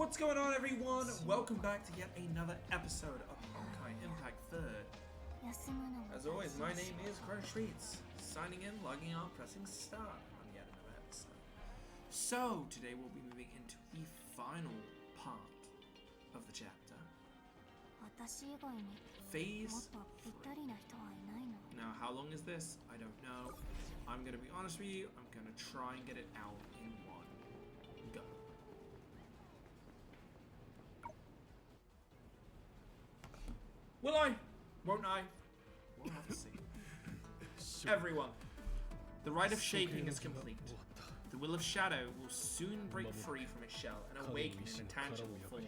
What's going on, everyone? Welcome back to yet another episode of Honkai Impact 3rd. As always, my name is Crunch Treats, signing in, logging on, pressing start on yet another episode. So, today we'll be moving into the final part of the chapter. Phase 3. Now, how long is this? I don't know. I'm going to be honest with you, I'm going to try and get it out in one go. Will I? Won't I? We'll have to see. Everyone, the rite of shaping is complete. The Will of Shadow will soon break free from its shell and awaken in a tangible form.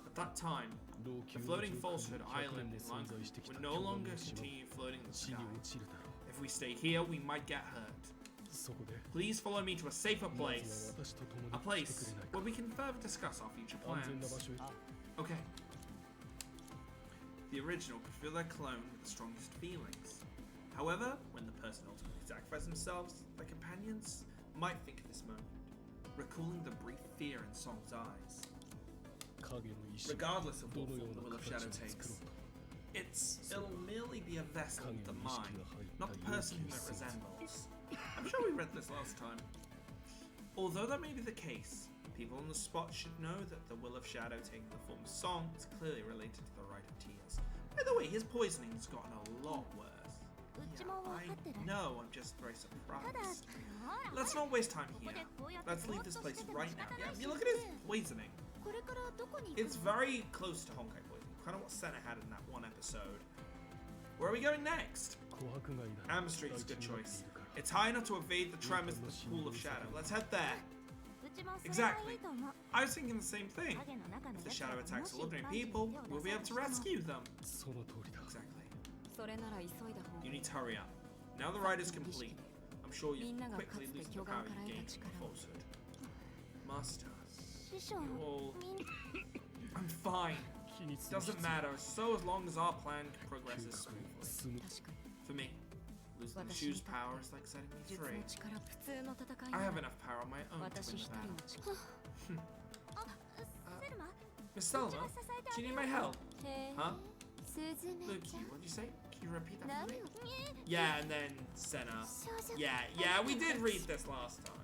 At that time, the floating falsehood island in London will no longer continue floating in the sky. If we stay here, we might get hurt. Please follow me to a safer place. A place where we can further discuss our future plans. Okay. The original could feel their clone with the strongest feelings. However, when the person ultimately sacrificed themselves, their companions might think of this moment, recalling the brief fear in Song's eyes. Regardless of what form the Will of Shadow takes, it'll merely be a vessel of the mind, not the person whom it resembles. I'm sure we read this last time. Although that may be the case, people on the spot should know that the Will of Shadow taking the form of Song is clearly related to the Rite of Tears. By the way, his poisoning has gotten a lot worse. Yeah, I know, I'm just very surprised. Let's not waste time here. Let's leave this place right now. Yeah, you look at his poisoning. It's very close to Honkai poisoning, kind of what Senna had in that one episode. Where are we going next? Amber Street is a good choice. It's high enough to evade the tremors of the Pool of Shadow. Let's head there. Exactly. I was thinking the same thing. If the shadow attacks ordinary people, we'll be able to rescue them. Exactly. You need to hurry up. Now the ride is complete. I'm sure you've quickly loosened the power you gained from the falsehood. Master, you all... I'm fine. Doesn't matter, so as long as our plan progresses smoothly. For me, losing the shoe's power is like setting me free. I have enough power on my own to win the battle. Miss Selma, do you need my help? Huh? Luki, what'd you say? Can you repeat that for me? Yeah, and then Senna. Yeah, we did read this last time.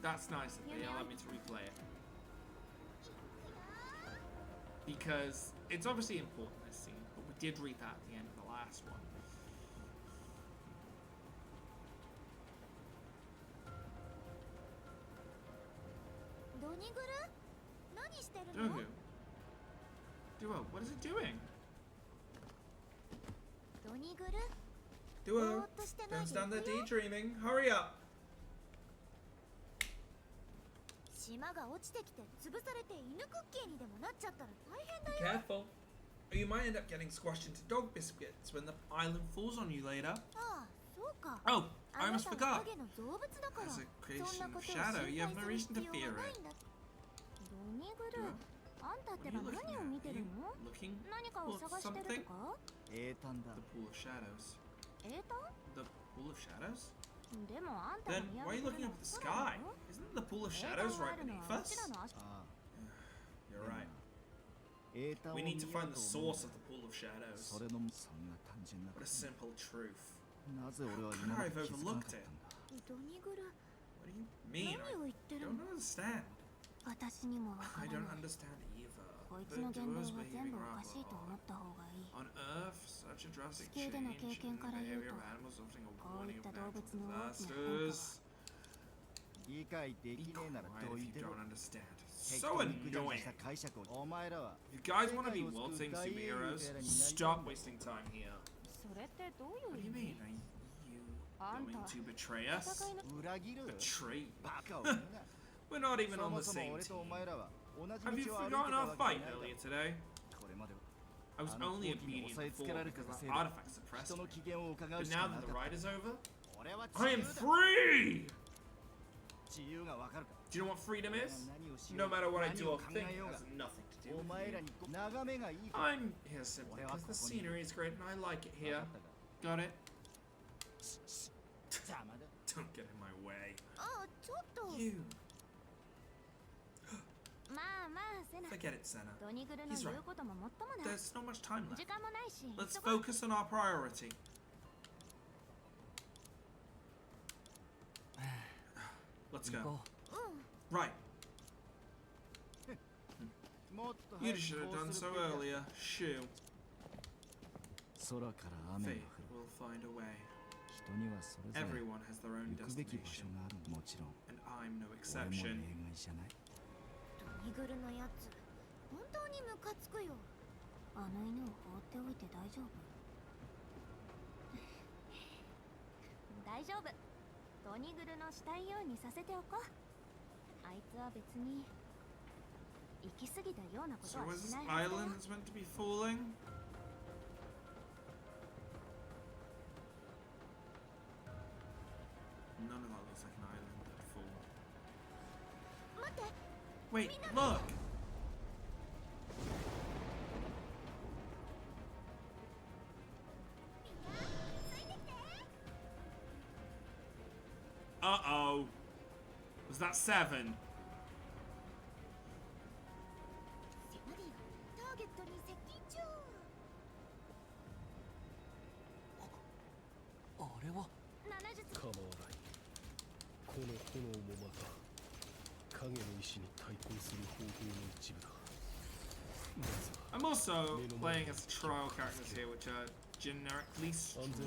That's nice that they allowed me to replay it. Because it's obviously important, this scene, but we did read that at the end of the last one. Dogu. Duo, what is it doing? Duo, don't stand there daydreaming. Hurry up! Careful, or you might end up getting squashed into dog biscuits when the island falls on you later. Oh, I almost forgot. As a creation of Shadow, you have no reason to fear it. What are you looking at? Are you looking for something? The Pool of Shadows. The Pool of Shadows? Then why are you looking up at the sky? Isn't the Pool of Shadows right beneath us? You're right. We need to find the source of the Pool of Shadows. What a simple truth. How could I have overlooked it? What do you mean? I don't understand. I don't understand either. The duo's behaving rather odd. On Earth, such a drastic change in the behavior of animals often a warning of natural disasters. Be quiet if you don't understand. So annoying. If you guys want to be waltzing superheroes, stop wasting time here. What do you mean? Are you going to betray us? Betray? We're not even on the same team. Have you forgotten our fight earlier today? I was only obedient before because that artifact suppressed me. But now that the ride is over, I am free! Do you know what freedom is? No matter what I do or think, it has nothing to do with you. I'm here simply because the scenery is great and I like it here. Got it? Don't get in my way. you. Forget it, Senna. He's right. There's not much time left. Let's focus on our priority. Let's go. Right. You should have done so earlier. Shoo. Fate will find a way. Everyone has their own destination, and I'm no exception. So was this island that's meant to be falling? None of that looks like an island that'd fall. Wait, look! Uh-oh. Was that 7? I'm also playing as trial characters here, which are generically strong.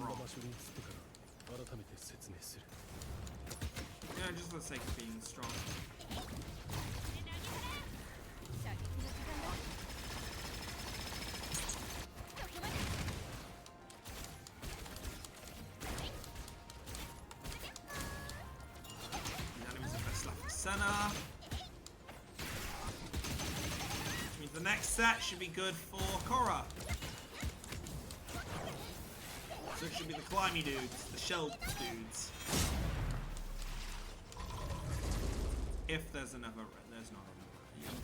Yeah, just for the sake of being strong. The enemies are best left for Senna. Which means the next set should be good for Korra. So it should be the climby dudes, the shell dudes. If there's another round, there's not another round.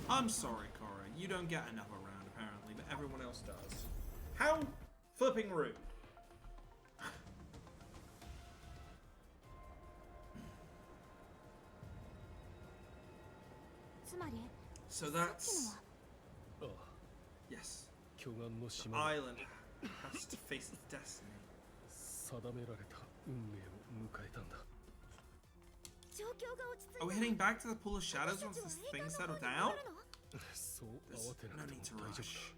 I'm sorry, Korra, you don't get another round apparently, but everyone else does. How flipping rude. So that's... Yes. The island has to face its destiny. Are we heading back to the Pool of Shadows once this thing settled down? There's no need to rush.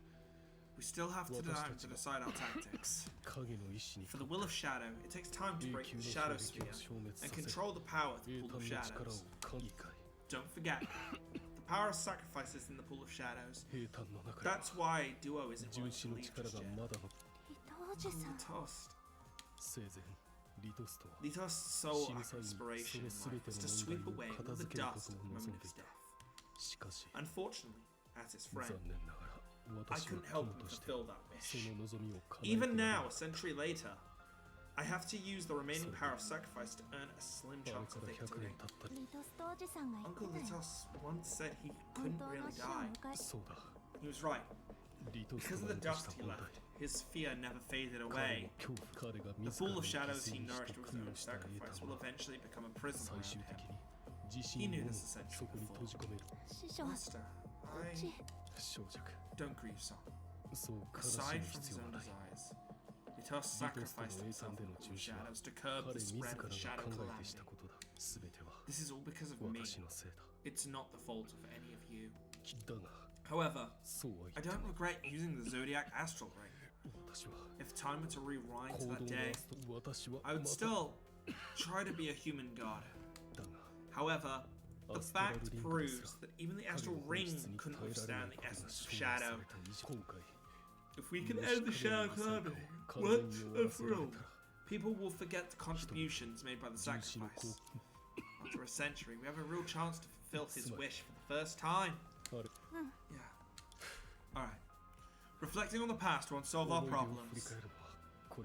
We still have to decide our tactics. For the Will of Shadow, it takes time to break the Shadow Sphere and control the power of the Pool of Shadows. Don't forget, the power of sacrifice is in the Pool of Shadows. That's why Duo isn't willing to leave just yet. Litos' sole aspiration in life is to sweep away all the dust at the moment of his death. Unfortunately, as his friend, I couldn't help him fulfill that wish. Even now, a century later, I have to use the remaining power of sacrifice to earn a slim chance of victory. Uncle Litos once said he couldn't really die. He was right. Because of the dust he left, his fear never faded away. The Pool of Shadows he nourished with his own sacrifice will eventually become a prison around him. He knew this essentially before. Master, don't grieve, son. Aside from his own desires, Litos sacrificed himself in the Pool of Shadows to curb the spread of the Shadow Calamity. This is all because of me. It's not the fault of any of you. However, I don't regret using the Zodiac Astral Ring. If time were to rewind to that day, I would still try to be a human god. However, the fact proves that even the Astral Ring couldn't withstand the essence of Shadow. If we can end the Shadow Calamity once and for all, people will forget the contributions made by the sacrifice. After a century, we have a real chance to fulfill his wish for the first time. Yeah. Alright. Reflecting on the past won't solve our problems.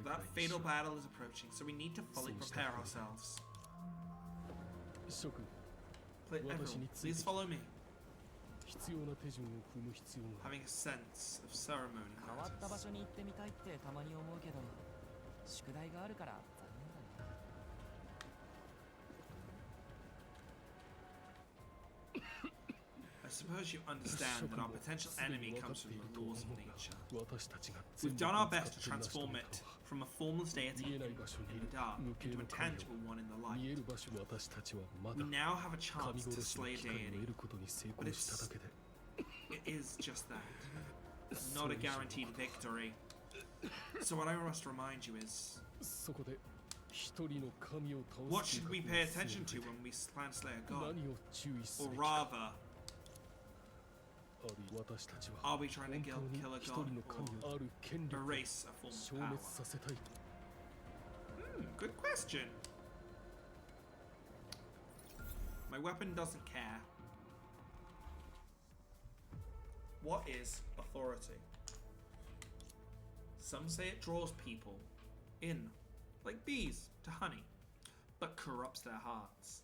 That fatal battle is approaching, so we need to fully prepare ourselves. Everyone, please follow me. Having a sense of ceremony matters. suppose you understand that our potential enemy comes from the laws of nature. We've done our best to transform it from a formless deity in the dark into a tangible one in the light. We now have a chance to slay a deity, but it is just that, not a guaranteed victory. So what I must remind you is, what should we pay attention to when we plan to slay a god? Or rather, are we trying to kill a god or erase a form of power? Good question. My weapon doesn't care. What is authority? Some say it draws people in, like bees to honey, but corrupts their hearts.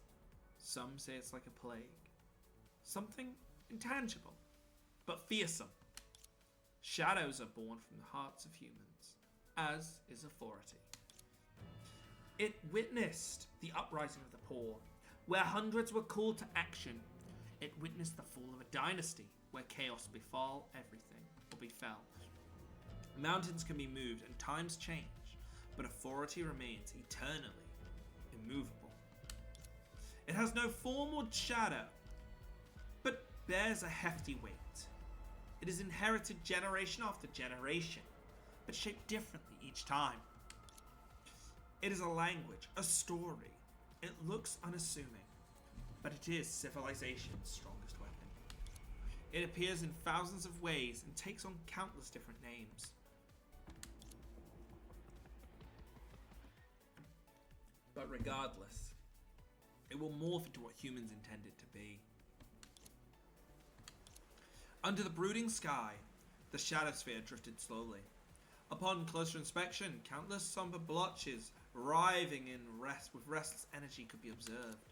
Some say it's like a plague. Something intangible, but fearsome. Shadows are born from the hearts of humans, as is authority. It witnessed the uprising of the poor, where hundreds were called to action. It witnessed the fall of a dynasty, where chaos befell. Mountains can be moved and times change, but authority remains eternally immovable. It has no form or shadow, but bears a hefty weight. It is inherited generation after generation, but shaped differently each time. It is a language, a story. It looks unassuming, but it is civilization's strongest weapon. It appears in thousands of ways and takes on countless different names. But regardless, it will morph into what humans intend it to be. Under the brooding sky, the shadow sphere drifted slowly. Upon closer inspection, countless somber blotches writhing in with restless energy could be observed.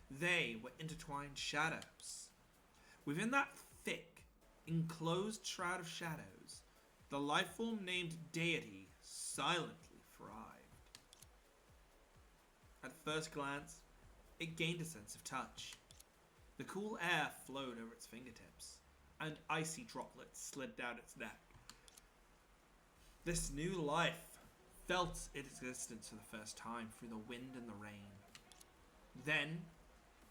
They were intertwined shadows. Within that thick, enclosed shroud of shadows, the lifeform named Deity silently thrived. At first glance, it gained a sense of touch. The cool air flowed over its fingertips, and icy droplets slid down its neck. This new life felt its existence for the first time through the wind and the rain. Then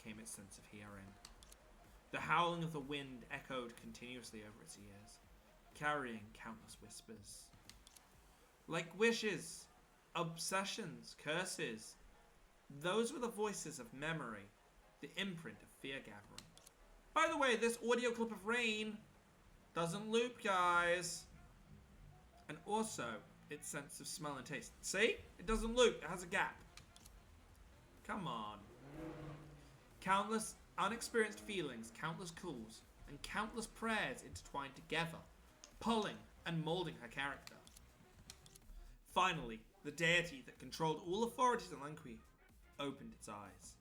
came its sense of hearing. The howling of the wind echoed continuously over its ears, carrying countless whispers. Like wishes, obsessions, curses, those were the voices of memory, the imprint of fear gathering. By the way, this audio clip of rain doesn't loop, guys. And also, its sense of smell and taste. See? It doesn't loop, it has a gap. Come on. Countless unexperienced feelings, countless calls, and countless prayers intertwined together, pulling and molding her character. Finally, the deity that controlled all authorities in Lanqui opened its eyes.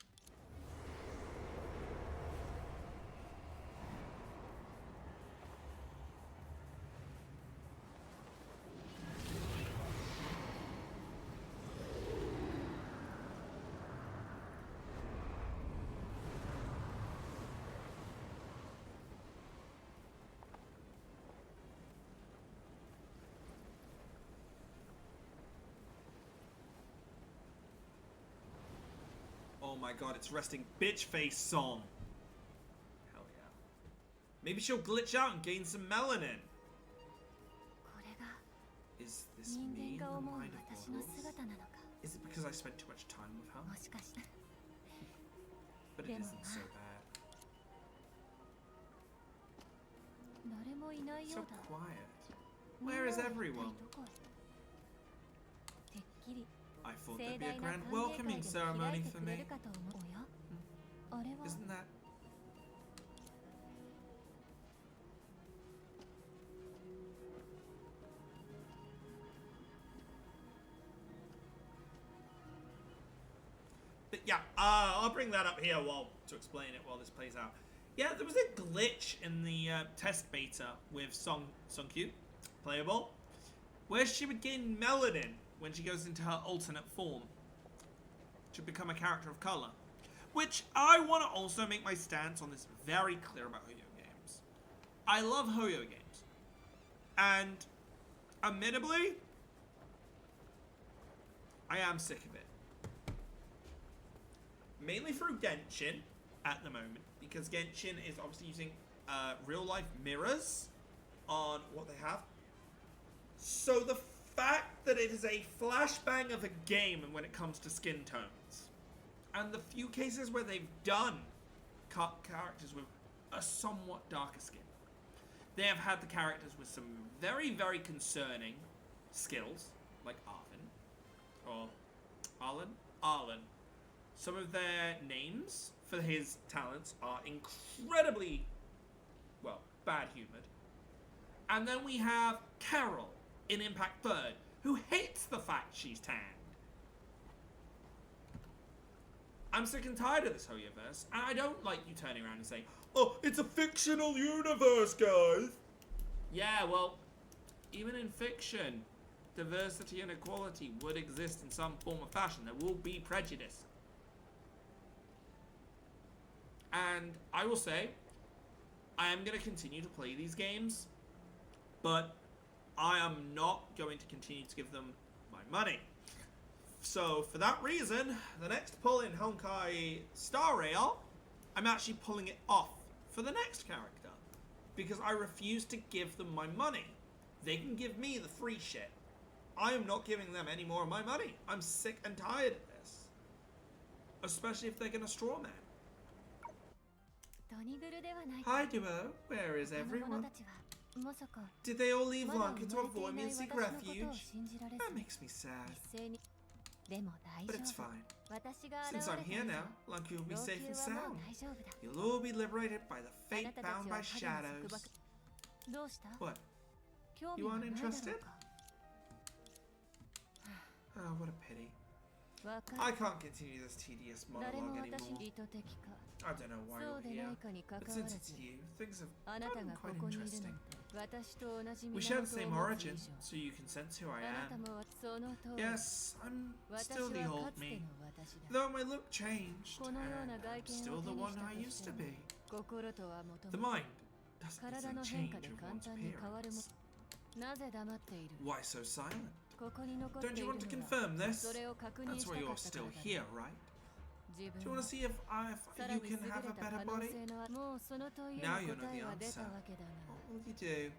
Oh my god, it's resting bitch face song. Hell yeah. Maybe she'll glitch out and gain some melanin. Is this me in the mind of mortals? Is it because I spent too much time with her? But it isn't so bad. So quiet. Where is everyone? I thought there'd be a grand welcoming ceremony for me. Isn't that... But yeah, I'll bring that up here to explain it while this plays out. Yeah, there was a glitch in the test beta with Songkyu, playable, where she would gain melanin when she goes into her alternate form to become a character of color. Which I want to also make my stance on this very clear about video games. I love Hoyo games. And admittably, I am sick of it. Mainly through Genshin at the moment, because Genshin is obviously using real life mirrors on what they have. So the fact that it is a flashbang of a game when it comes to skin tones, and the few cases where they've done characters with a somewhat darker skin, they have had the characters with some very, very concerning skills, like Arvin, or Arlen. Some of their names for his talents are incredibly, well, bad-humoured. And then we have Carol in Impact Third, who hates the fact she's tanned. I'm sick and tired of this Hoyoverse, and I don't like you turning around and saying, oh, it's a fictional universe, guys. Yeah, well, even in fiction, diversity and equality would exist in some form or fashion. There will be prejudice. And I will say, I am going to continue to play these games, but I am not going to continue to give them my money. So, for that reason, the next pull in Honkai Star Rail, I'm actually pulling it off for the next character, because I refuse to give them my money. They can give me the free shit. I am not giving them any more of my money. I'm sick and tired of this. Especially if they're going to straw man. Hi Duo, where is everyone? Did they all leave Lanka to avoid me and seek refuge? That makes me sad. But it's fine. Since I'm here now, Lanka will be safe and sound. You'll all be liberated by the fate bound by shadows. What? You aren't interested? Oh, what a pity. I can't continue this tedious monologue anymore. I don't know why you're here, but since it's you, things have gotten quite interesting. We share the same origin, so you can sense who I am. Yes, I'm still the old me, though my look changed, and I'm still the one I used to be. The mind doesn't change with one's appearance. Why so silent? Don't you want to confirm this? That's why you're still here, right? Do you want to see if you can have a better body? Now you know the answer. What will you do?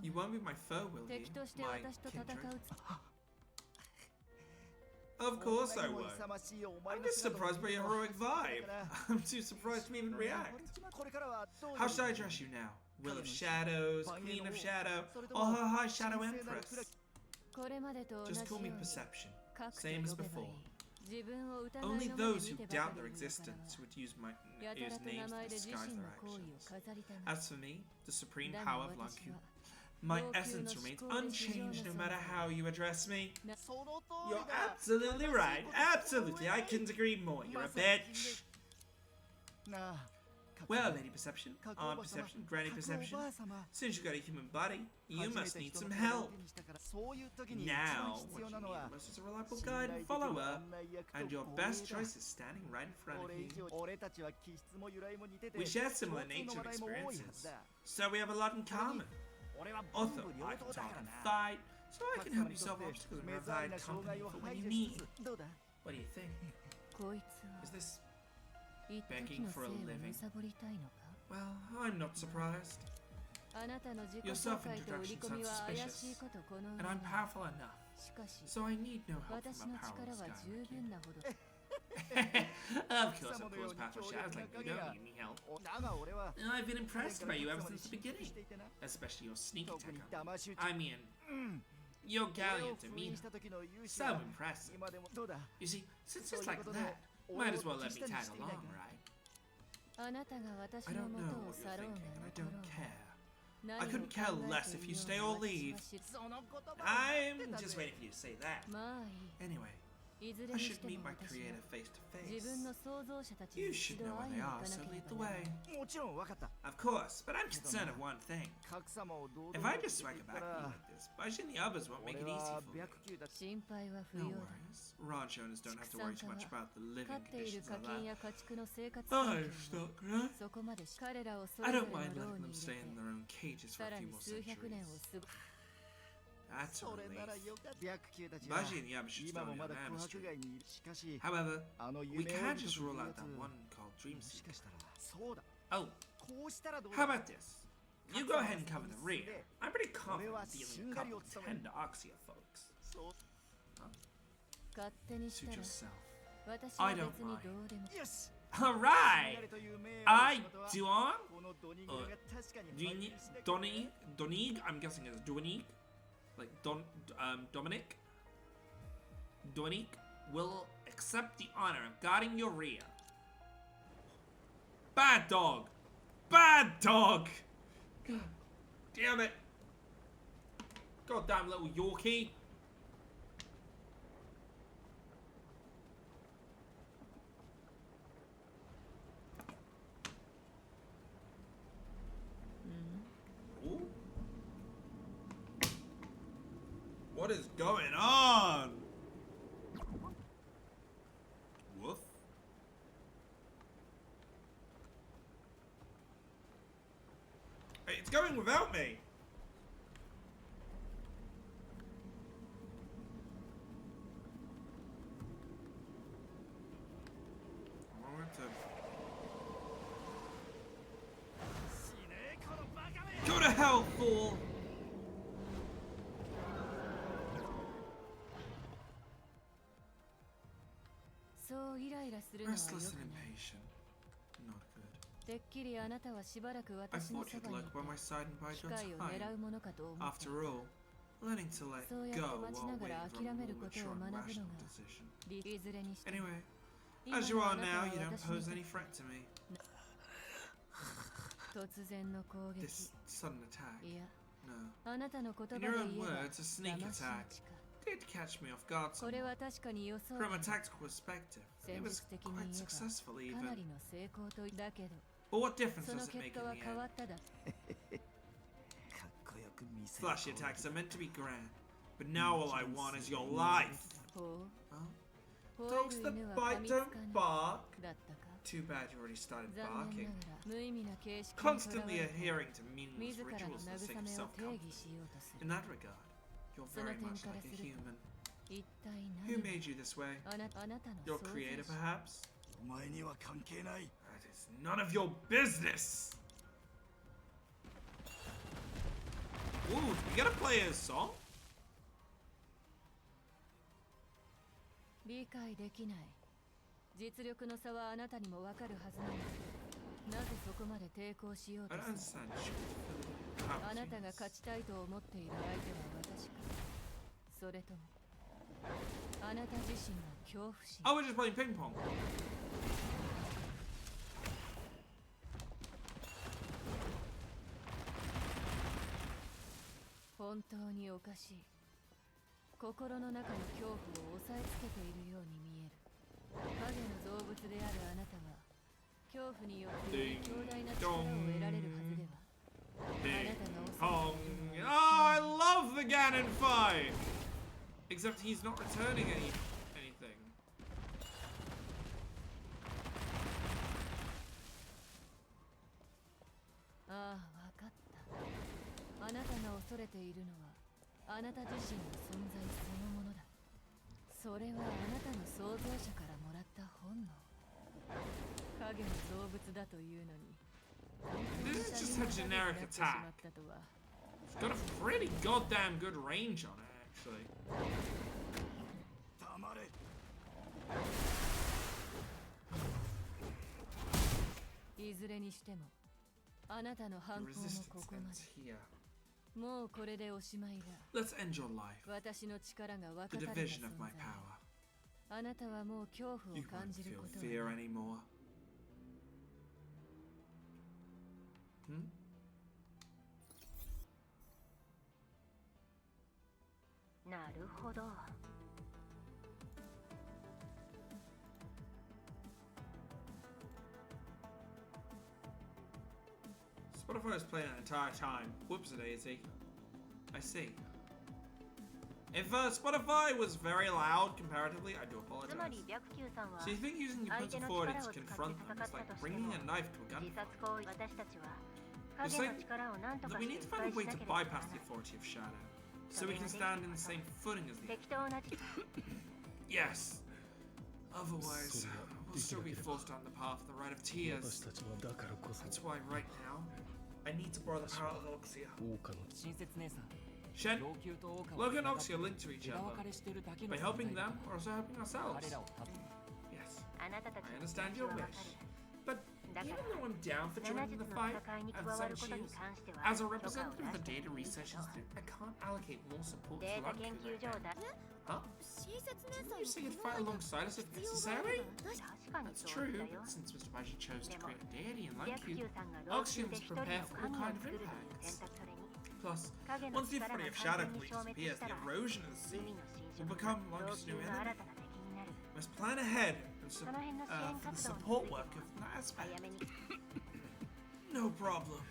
You won't be my foe, will you? My kindred? Of course I won't. I'm just surprised by your heroic vibe. I'm too surprised to even react. How should I address you now? Will of Shadows, Queen of Shadow, or her High Shadow Empress? Just call me Perception, same as before. Only those who doubt their existence would use names to disguise their actions. As for me, the supreme power of Lanku, my essence remains unchanged no matter how you address me. You're absolutely right. Absolutely, I couldn't agree more. You're a bitch. Well, Lady Perception, Aunt Perception, Granny Perception, since you got a human body, you must need some help. Now, what you need most is a reliable guide and follower, and your best choice is standing right in front of you. We share similar nature of experiences, so we have a lot in common. Also, I can talk and fight, so I can help you solve obstacles and provide company for when you need. What do you think? Is this begging for a living? Well, I'm not surprised. Your self-introduction sounds suspicious, and I'm powerful enough, so I need no help from a powerless guy like you. Of course, powerful shadows like you don't need any help. I've been impressed by you ever since the beginning, especially your sneak attack. I mean, your gallant demeanor. So impressive. You see, since it's like that, might as well let me tag along, right? I don't know what you're thinking, and I don't care. I couldn't care less if you stay or leave. I'm just waiting for you to say that. Anyway, I should meet my creator face to face. You should know where they are, so lead the way. Of course, but I'm concerned of one thing. If I just swagger back at you like this, Bajin and the others won't make it easy for me. No worries. Ranch owners don't have to worry too much about the living conditions of that. I'm stuck, right? I don't mind letting them stay in their own cages for a few more centuries. That's a relief. Baji and Yam should still be on amnesty. However, we can't just rule out that one called Dreamseeker. Oh, how about this? You go ahead and cover the rear. I'm pretty confident dealing a couple of tender Oxia folks. Huh? Suit yourself. I don't mind. Alright! I Duan? Donig? I'm guessing it's Donig. Like Dominic will accept the honor of guarding your rear. Bad dog! Bad dog! God damn it! Goddamn little Yorkie! Ooh. What is going on? Woof. Hey, it's going without me. I want to go to hell, fool. Restless and impatient. Not good. I thought you'd lurk by my side and bide your time. After all, learning to let go while waiting for a more mature and rational decision. Anyway, as you are now, you don't pose any threat to me. This sudden attack? No. In your own words, a sneak attack. Did catch me off guard somewhat. From a tactical perspective, it was quite successful even. But what difference does it make in the end? Flashy attacks are meant to be grand, but now all I want is your life. Huh? Dogs that bite don't bark. Too bad you already started barking. Constantly adhering to meaningless rituals for the sake of self-comfort. In that regard, you're very much like a human. Who made you this way? Your creator, perhaps? That is none of your business! Ooh, do we gotta play a song? I don't understand. Oh, we're just playing ping pong. Ding pong. Oh, I love the Ganon fight! Except he's not returning anything. This is just a generic attack. It's got a pretty goddamn good range on it, actually. The resistance ends here. Let's end your life. The division of my power. You won't feel fear anymore. Hmm? Spotify was playing the entire time. Whoops-a-daisy. I see. If Spotify was very loud comparatively, I do apologize. So you think using your pencil forwarding to confront them is like bringing a knife to a gunfight? You're saying that we need to find a way to bypass the authority of Shadow, so we can stand in the same footing as the Yes. Otherwise, we'll still be forced down the path of the Rite of Tears. That's why right now, I need to borrow the power of Oxia. Shen, Loki and Oxia are linked to each other. By helping them, we're also helping ourselves. Yes, I understand your wish. But even though I'm down for joining the fight, as a representative of the Data Research Institute, I can't allocate more support to Lucky. Huh? Didn't you say you'd fight alongside us if necessary? That's true, but since Mr. Baji chose to create a deity in Lanku, Oxia must prepare for all kind of impacts. Plus, once the authority of Shadow completely disappears, the erosion of the sea will become Lanku's new enemy. We must plan ahead for the support work of that aspect. No problem.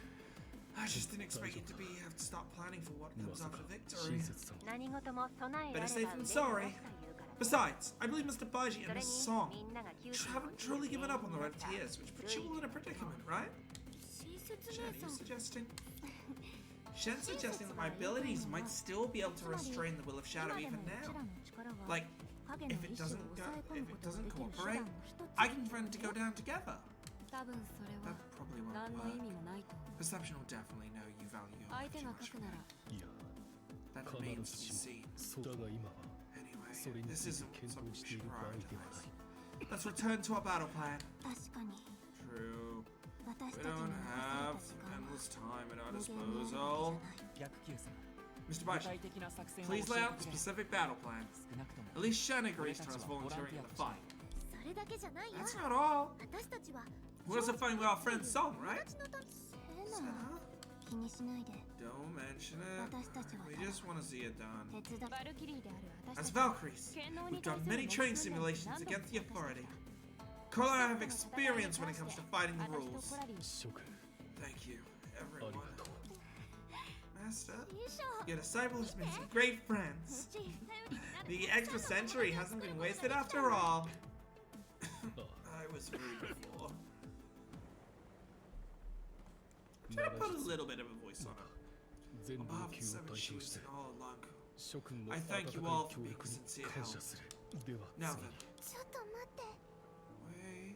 I just didn't expect you to have to start planning for what comes after victory. Better safe than sorry. Besides, I believe Mr. Baji and his song haven't truly given up on the Red Tears, which puts you all in a predicament, right? Shen's suggesting that my abilities might still be able to restrain the will of Shadow even now. Like, if it doesn't cooperate, I can friend to go down together. That probably won't work. Perception will definitely know you value your life too much for me. That remains to be seen. Anyway, this isn't something we should prioritize. Let's return to our battle plan. True. We don't have endless time at our disposal. Mr. Baji, please lay out the specific battle plan. At least Shen agrees to us volunteering in the fight. That's not all. We're also fighting with our friend Song, right? Don't mention it. We just want to see it done. As Valkyries, we've done many training simulations against the authority. Cole and I have experience when it comes to fighting the rules. Thank you, everyone. Master, your disciple has made some great friends. The extra century hasn't been wasted after all. I was rude before. Try to put a little bit of a voice on it. On behalf of the Seven Chiefs and all of Lanku, I thank you all for being sincere help. Now then. Wait.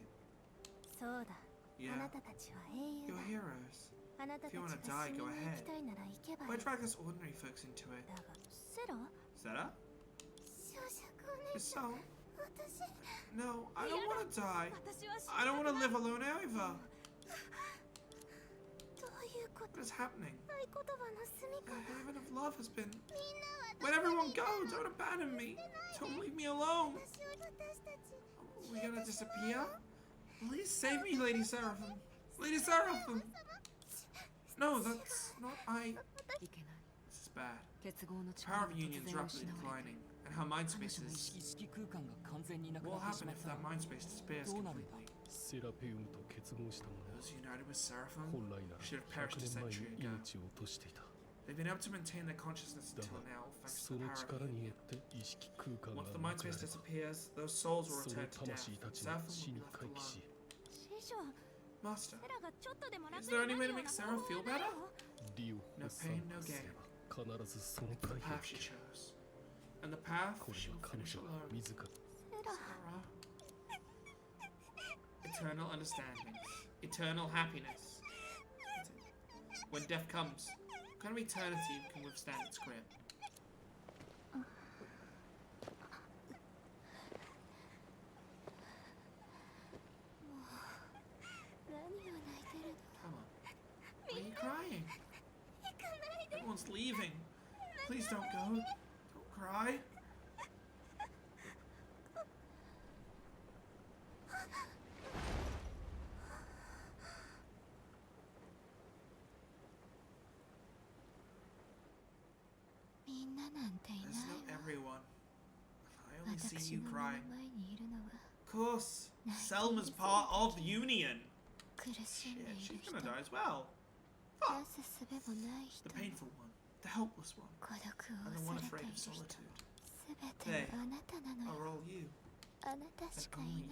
Yeah. You're heroes. If you want to die, go ahead. Why drag us ordinary folks into it? Sera? So? No, I don't want to die. I don't want to live alone either. What is happening? The heaven of love has been... Let everyone go! Don't abandon me! Don't leave me alone! Are we gonna disappear? Please save me, Lady Seraphim! Lady Seraphim! No, that's not I... This is bad. The power of union is rapidly declining, and her mind space is... What will happen if that mind space disappears completely? Those united with Seraphim should have perished a century ago. They've been able to maintain their consciousness until now, thanks to the power of union. Once the mind space disappears, those souls will return to death, and Seraphim will be left alone. Master, is there any way to make Sarah feel better? No pain, no gain. It's the path she chose. And the path she will finish alone. Sarah. Eternal understanding. Eternal happiness. When death comes, what kind of eternity can withstand its grip? Come on. Why are you crying? Everyone's leaving. Please don't go. Don't cry. There's no everyone. I only see you crying. Of course, Selma's part of Union. Shit, she's gonna die as well. Ah, the painful one, the helpless one, and the one afraid of solitude. They are all you, and only you.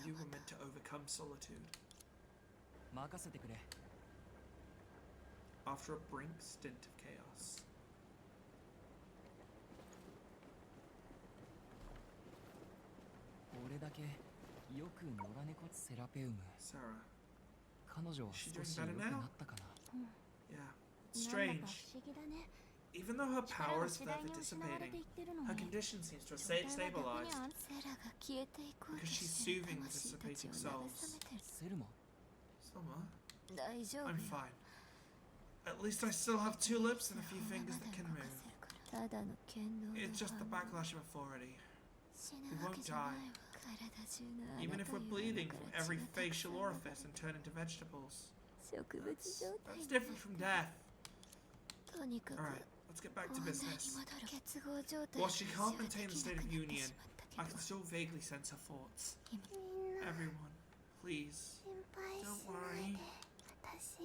You were meant to overcome solitude. After a brink stint of chaos. Sarah. Is she doing better now? Yeah. It's strange. Even though her power is further dissipating, her condition seems to have stabilized. Because she's soothing the dissipating souls. Selma? I'm fine. At least I still have 2 lips and a few fingers that can move. It's just the backlash of authority. We won't die. Even if we're bleeding from every facial orifice and turn into vegetables. That's different from death. Alright, let's get back to business. While she can't maintain the state of union, I can still vaguely sense her thoughts. Everyone, please, don't worry.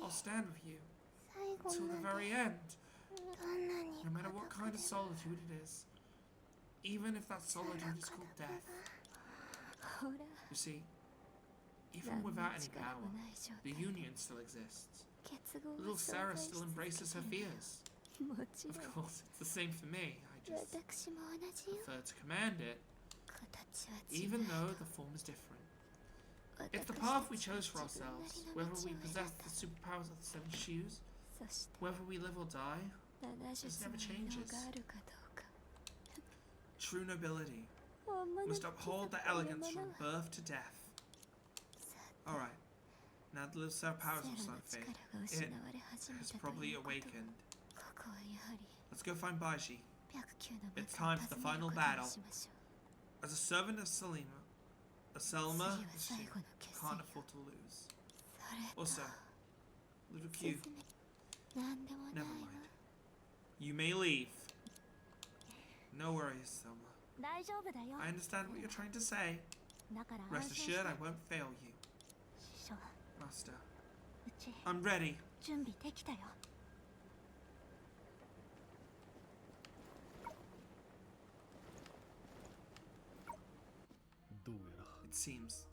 I'll stand with you until the very end. No matter what kind of solitude it is. Even if that solitude is called death. You see, even without any power, the union still exists. Little Sarah still embraces her fears. Of course, it's the same for me. I just prefer to command it, even though the form is different. It's the path we chose for ourselves, whether we possess the superpowers of the 7 shoes, whether we live or die, this never changes. True nobility must uphold the elegance from birth to death. Alright, now that little Sarah powers will start to fade. It has probably awakened. Let's go find Baiji. It's time for the final battle. As a servant of Selma, she can't afford to lose. Also, little Q, never mind. You may leave. No worries, Selma. I understand what you're trying to say. Rest assured I won't fail you. Master, I'm ready. It seems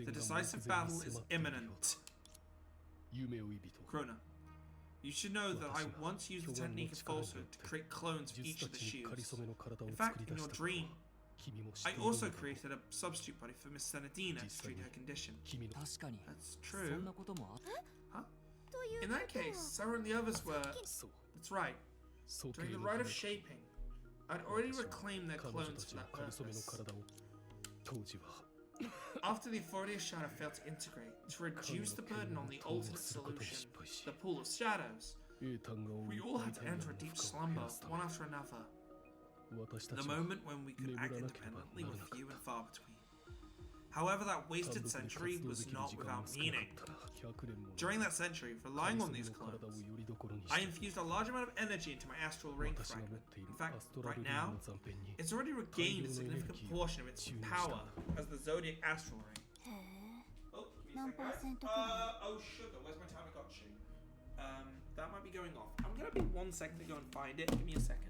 the decisive battle is imminent. Krona, you should know that I once used the technique of falsehood to create clones of each of the shoes. In fact, in your dream, I also created a substitute body for Miss Senadina to treat her condition. That's true. Huh? In that case, Sarah and the others were... That's right. During the rite of shaping, I'd already reclaimed their clones for that purpose. After the authority of Shadow failed to integrate, to reduce the burden on the ultimate solution, the pool of shadows, we all had to enter a deep slumber, one after another. The moment when we could act independently was few and far between. However, that wasted century was not without meaning. During that century, relying on these clones, I infused a large amount of energy into my astral ring fragment. In fact, right now, it's already regained a significant portion of its power as the Zodiac Astral Ring. Oh, give me a second, guys. Oh, sugar, where's my Tamagotchi? That might be going off. I'm gonna be 1 second to go and find it. Give me a second.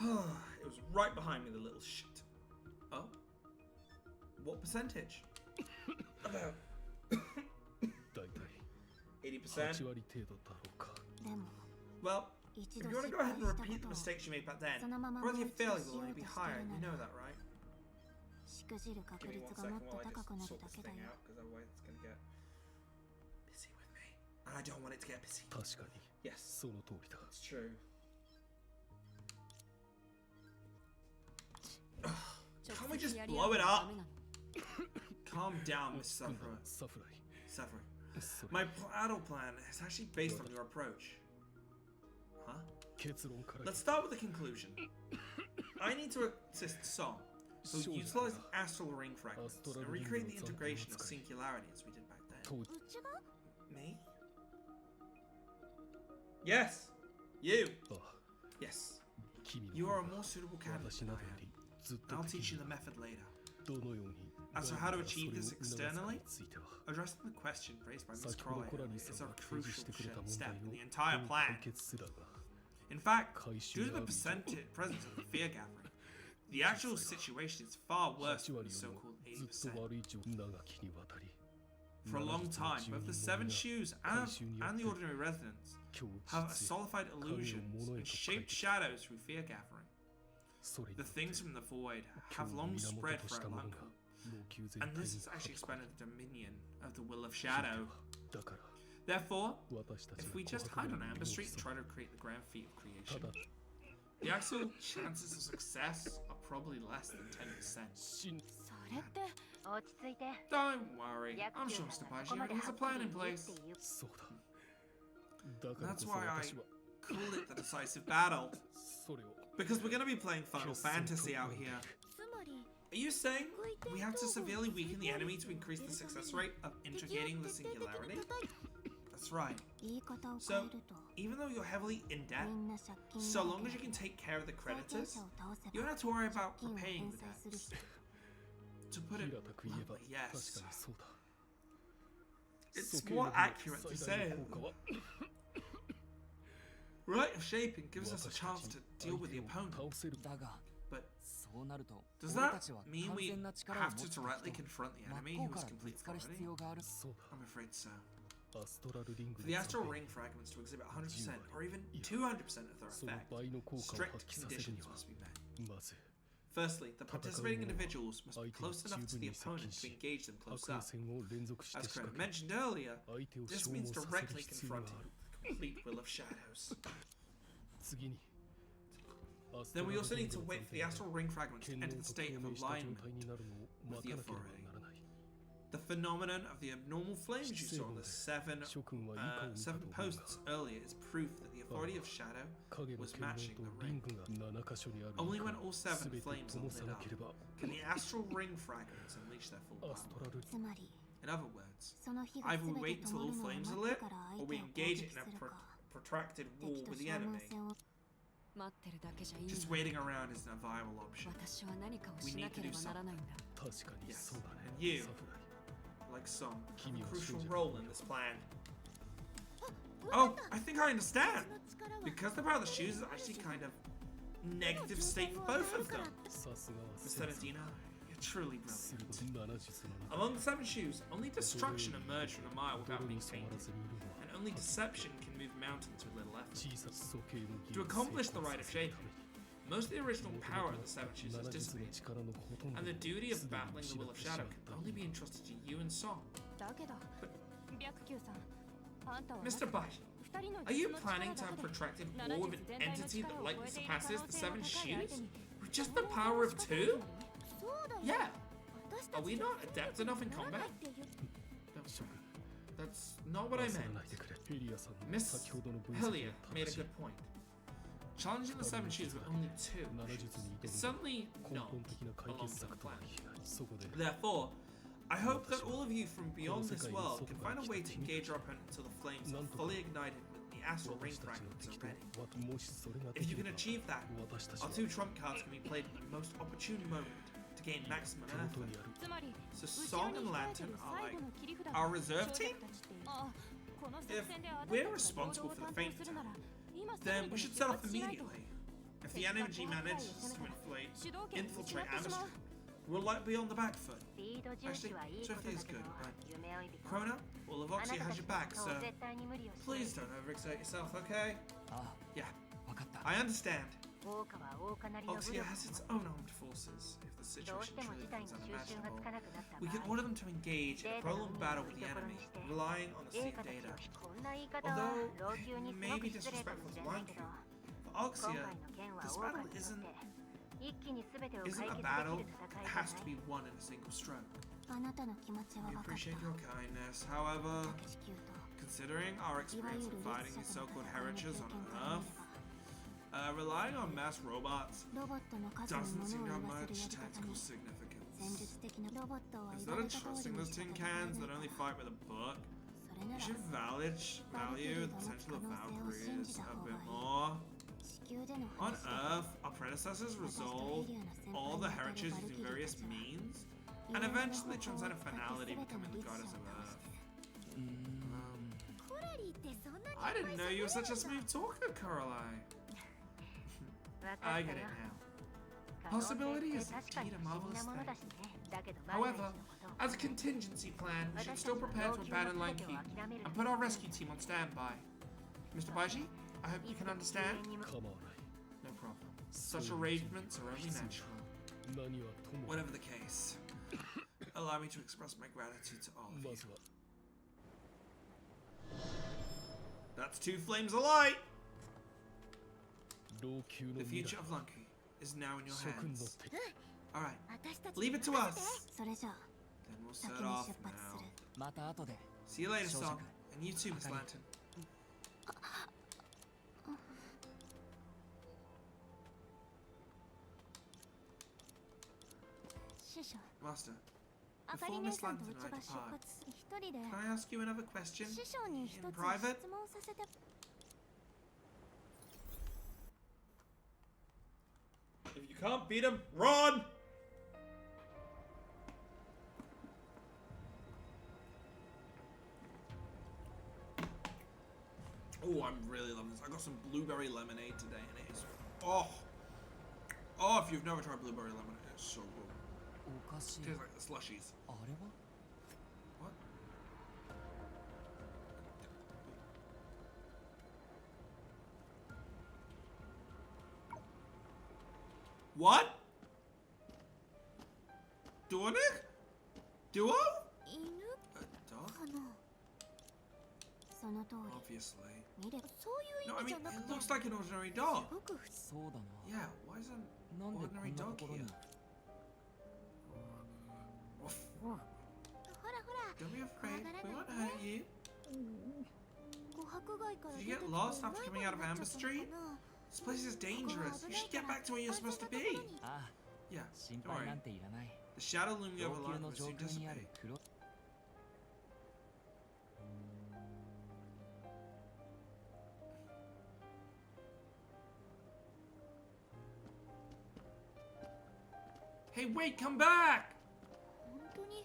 It was right behind me, the little shit. Oh? What percentage? About 80%. Well, if you want to go ahead and repeat the mistakes you made back then, probably your failure will only be higher. You know that, right? Give me 1 second while I just sort this thing out, because otherwise it's going to get busy with me. And I don't want it to get busy. Yes, it's true. Can't we just blow it up? Calm down, Miss Sakurai. My battle plan is actually based on your approach. Huh? Let's start with the conclusion. I need to assist Song, who utilized astral ring fragments and recreate the integration of singularity as we did back then. Me? Yes! You! Yes. You are a more suitable candidate than I am. I'll teach you the method later. As for how to achieve this externally, addressing the question raised by Ms. Crowley is a crucial step in the entire plan. In fact, due to the presence of the fear gathering, the actual situation is far worse than the so-called 80%. For a long time, both the Seven Shoes and the ordinary residents have solidified illusions and shaped shadows through fear gathering. The things from the void have long spread for Atlanco, and this has actually expanded the dominion of the Will of Shadow. Therefore, if we just hide on Amber Street and try to create the grand feat of creation, the actual chances of success are probably less than 10%. Don't worry, I'm sure Mr. Baiji has a plan in place. That's why I call it the decisive battle. Because we're going to be playing Final Fantasy out here. Are you saying we have to severely weaken the enemy to increase the success rate of integrating the singularity? That's right. So, even though you're heavily in debt, so long as you can take care of the creditors, you don't have to worry about repaying the debts. To put it bluntly, yes. It's more accurate to say. Right of shaping gives us a chance to deal with the opponent. But does that mean we have to directly confront the enemy who is complete authority? I'm afraid so. For the astral ring fragments to exhibit 100% or even 200% of their effect, strict conditions must be met. Firstly, the participating individuals must be close enough to the opponent to engage them close up. As Krena mentioned earlier, this means directly confronting the complete Will of Shadows. Then we also need to wait for the astral ring fragments to enter the state of alignment with the authority. The phenomenon of the abnormal flames you saw on the seven posts earlier is proof that the authority of Shadow was matching the ring. Only when all 7 flames are lit up can the astral ring fragments unleash their full power. In other words, either we wait until all flames are lit, or we engage in a protracted war with the enemy. Just waiting around isn't a viable option. We need to do something. Yes, and you, like Song, have a crucial role in this plan. Oh, I think I understand! Because the power of the shoes is actually kind of negative state for both of them. Mr. Nadina, you're truly brilliant. Among the 7 shoes, only destruction emerged from the mire without being tainted, and only deception can move mountains with little effort. To accomplish the rite of shaping, most of the original power of the 7 shoes has dissipated, and the duty of battling the Will of Shadow can only be entrusted to you and Song. But, Mr. Baiji, are you planning to have a protracted war with an entity that likely surpasses the 7 shoes? With just the power of 2? Yeah. Are we not adept enough in combat? That's not what I meant. Miss Helia made a good point. Challenging the 7 shoes with only 2 is certainly not a long-term plan. Therefore, I hope that all of you from beyond this world can find a way to engage our opponent until the flames are fully ignited with the astral ring fragments are ready. If you can achieve that, our 2 trump cards can be played at the most opportune moment to gain maximum effort. So Song and Lantern are like our reserve team? If we're responsible for the faint attack, then we should set off immediately. If the energy manages to infiltrate Amber Street, we'll likely be on the back foot. Actually, swiftly is good, right? Krona, all of Oxia has your back, so please don't overexert yourself, okay? Yeah, I understand. Oxia has its own armed forces. If the situation truly becomes unimaginable, we can order them to engage in a prolonged battle with the enemy, relying on the sea of data. Although it may be disrespectful to Blanco, for Oxia, this battle isn't Isn't a battle that has to be won in a single stroke. We appreciate your kindness. However, considering our experience in fighting these so-called heretics on Earth, relying on mass robots doesn't seem to have much tactical significance. Instead of trusting those tin cans that only fight with a book, you should value the potential of Valkyries a bit more. On Earth, our predecessors resolved all the heretics using various means, and eventually transcended finality, becoming the goddess of Earth. I didn't know you were such a smooth talker, Coralie. I get it now. Possibility is indeed a marvelous thing. However, as a contingency plan, we should still prepare to abandon Line Key and put our rescue team on standby. Mr. Baiji, I hope you can understand. No problem. Such arrangements are only natural. Whatever the case, allow me to express my gratitude to all of you. That's two flames of light! The future of Lunky is now in your hands. Alright, leave it to us. Then we'll set off now. See you later, Song. And you too, Miss Lantern. Master, before Miss Lantern and I depart, can I ask you another question in private? If you can't beat him, run! Oh, I'm really loving this. I got some blueberry lemonade today, and it is oh, if you've never tried blueberry lemonade, it's so good. It tastes like the slushies. What? What? Duo? Duo? A dog? Obviously. No, I mean, it looks like an ordinary dog. Yeah, why is an ordinary dog here? Don't be afraid, we won't hurt you. Did you get lost after coming out of Amber Street? This place is dangerous. You should get back to where you're supposed to be. Yeah, don't worry. The shadow looming over London will soon dissipate. Hey, wait, come back!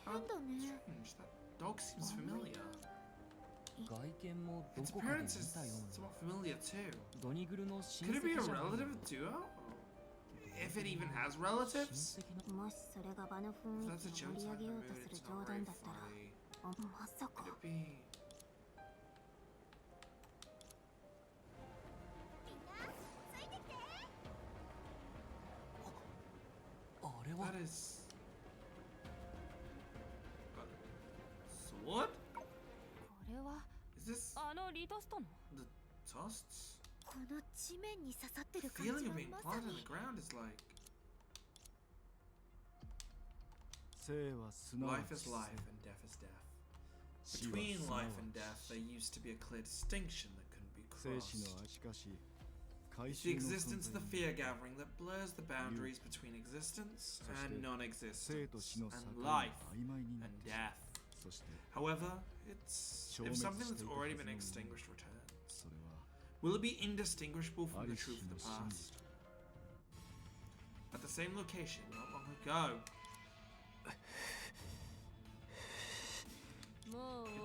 Strange, that dog seems familiar. Its appearance is somewhat familiar too. Could it be a relative of Duo? If it even has relatives? If that's a joke type mood, it's not very funny. Could it be... That is... Sword? Is this... the tusks? The feeling of being planted in the ground is like... Life is life and death is death. Between life and death, there used to be a clear distinction that couldn't be crossed. It's the existence of the fear gathering that blurs the boundaries between existence and non-existence, and life and death. However, if something that's already been extinguished returns, will it be indistinguishable from the truth of the past? At the same location not long ago.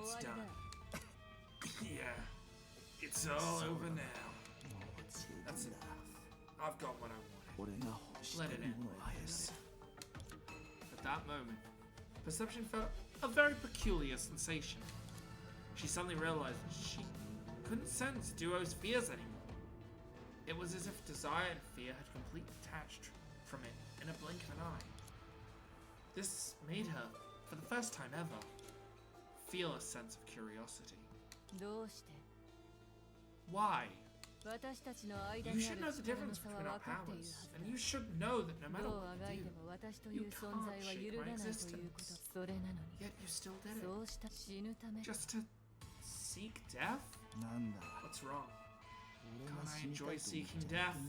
It's done. Yeah, it's all over now. That's enough. I've got what I wanted. Let it end like this. At that moment, Perception felt a very peculiar sensation. She suddenly realized that she couldn't sense Duo's fears anymore. It was as if desire and fear had completely detached from it in a blink of an eye. This made her, for the first time ever, feel a sense of curiosity. Why? You should know the difference between our powers, and you should know that no matter what we do, you can't shake my existence. Yet you still did it. Just to seek death? What's wrong? Can't I enjoy seeking death?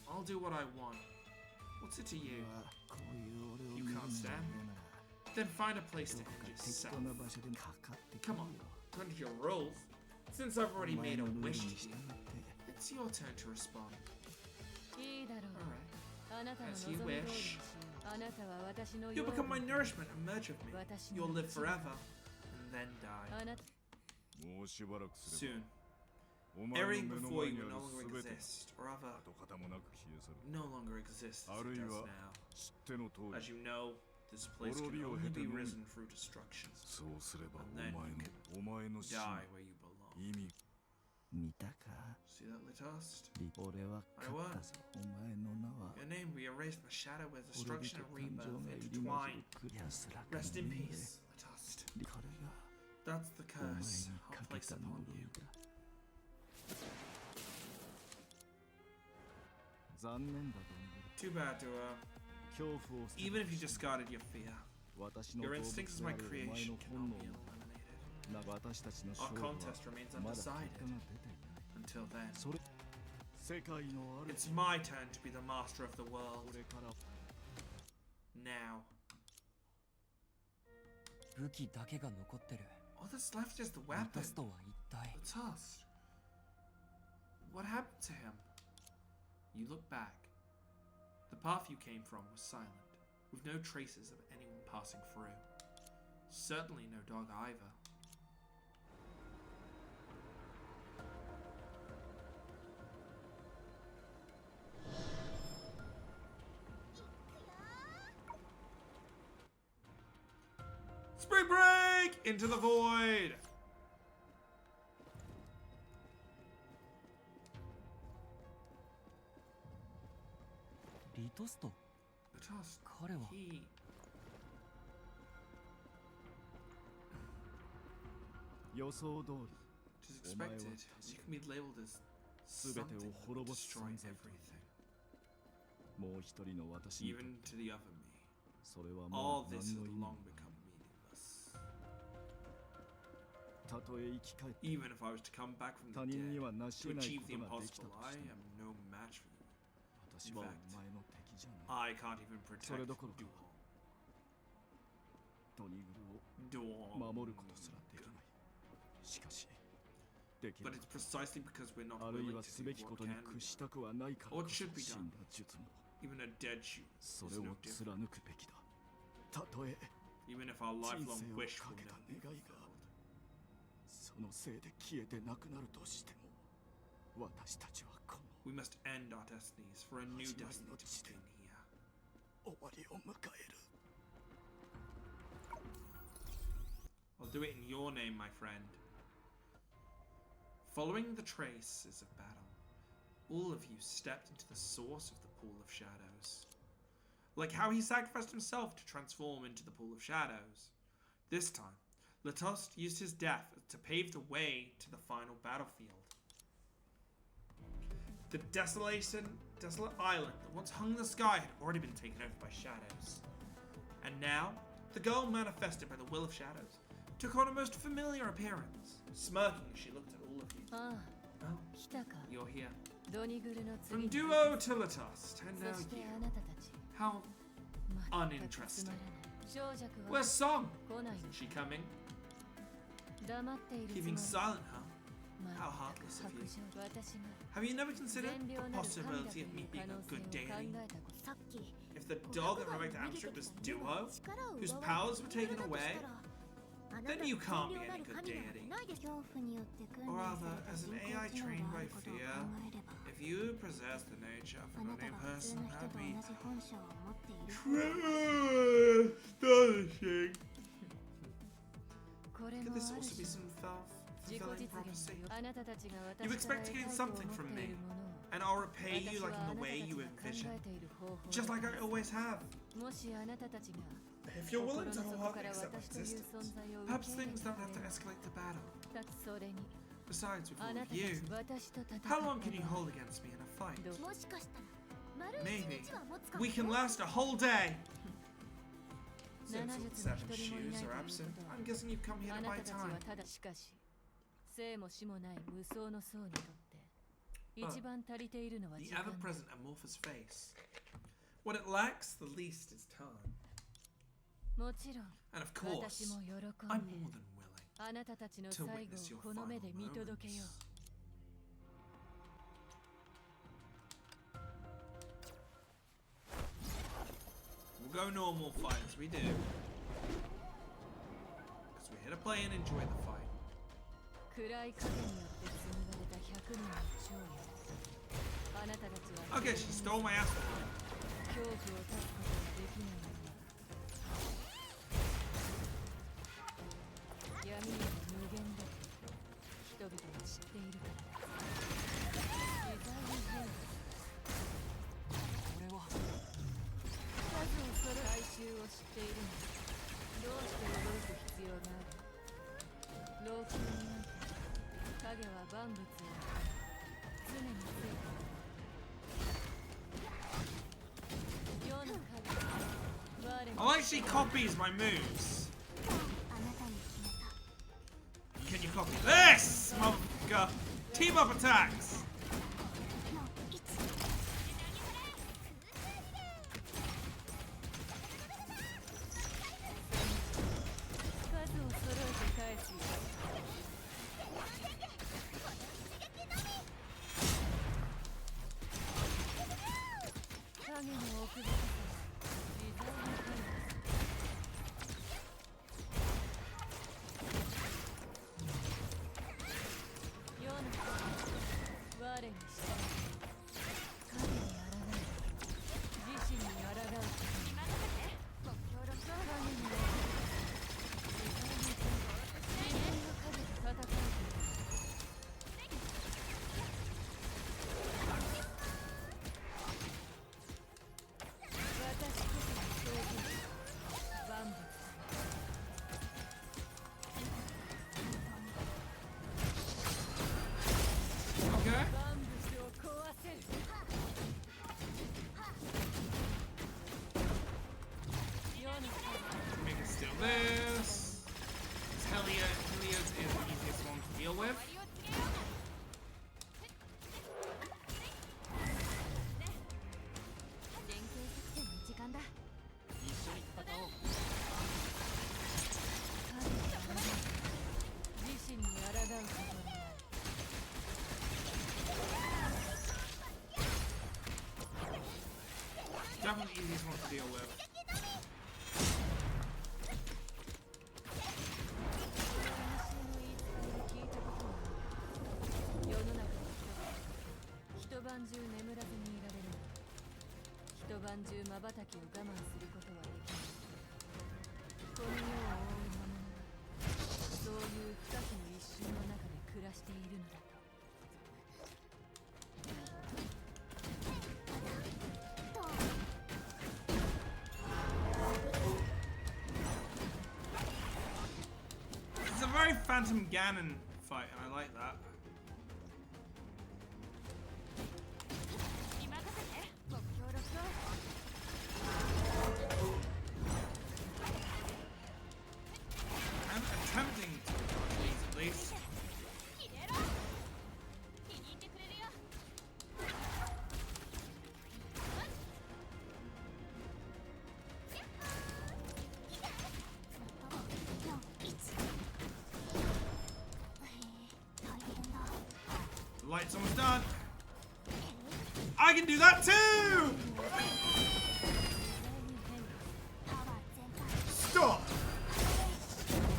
I'll do what I want. What's it to you? You can't stand me? Then find a place to end yourself. Come on, according to your rules, since I've already made a wish to you, it's your turn to respond. Alright, as you wish. You'll become my nourishment and merge with me. You'll live forever, and then die. Soon. Everything before you will no longer exist, or rather, no longer exists as it does now. As you know, this place can only be risen through destruction, and then you can die where you belong. See that, Litost? I won. Your name will be erased by shadow where destruction and rebirth intertwine. Rest in peace, Litost. That's the curse I'll place upon you. Too bad, Duo. Even if you discarded your fear, your instincts as my creation cannot be eliminated. Our contest remains undecided. Until then, it's my turn to be the master of the world. Now. All that's left is the weapon. The tusk. What happened to him? You look back. The path you came from was silent, with no traces of anyone passing through. Certainly no dog either. Spring break! Into the void! The tusk. He... It is expected. You can be labeled as something that will destroy everything. Even to the other me. All this has long become meaningless. Even if I was to come back from the dead to achieve the impossible, I am no match for you. In fact, I can't even protect But it's precisely because we're not willing to do what can be, or what should be done. Even a dead shoot is no different. Even if our lifelong wish will never be fulfilled. We must end our destinies for a new destiny to begin here. I'll do it in your name, my friend. Following the traces of battle, all of you stepped into the source of the Pool of Shadows. Like how he sacrificed himself to transform into the Pool of Shadows. This time, Litost used his death to pave the way to the final battlefield. The desolate island that once hung in the sky had already been taken over by shadows. And now, the girl manifested by the will of shadows took on a most familiar appearance, smirking as she looked at all of you. Oh, you're here. From Duo to Litost, and now you. How uninteresting. Where's Song? Isn't she coming? Keeping silent, huh? How heartless of you. Have you never considered the possibility of me being a good deity? If the dog that Rebecca Amsterdam was Duo, whose powers were taken away, then you can't be any good deity. Or rather, as an AI trained by fear, if you possess the nature of an unnamed person, that'd be astonishing. Could this also be some fulfilling prophecy? You expect to gain something from me, and I'll repay you like in the way you envision, just like I always have. If you're willing to wholeheartedly accept my existence, perhaps things don't have to escalate to battle. Besides, with all of you, how long can you hold against me in a fight? Maybe we can last a whole day. Since all 7 shoes are absent, I'm guessing you've come here to buy time. The ever-present amorphous face. What it lacks, the least, is time. And of course, I'm more than willing to witness your final moments. We'll go normal fight as we do. Because we're here to play and enjoy the fight. Okay, she stole my ass. I like she copies my moves. Can you copy this, motherfucker? Team up attacks. This Helios is the easiest one to deal with. Definitely the easiest one to deal with. It's a very Phantom Ganon fight, and I like that. I'm attempting to dodge these at least. The light's almost done. I can do that too! Stop!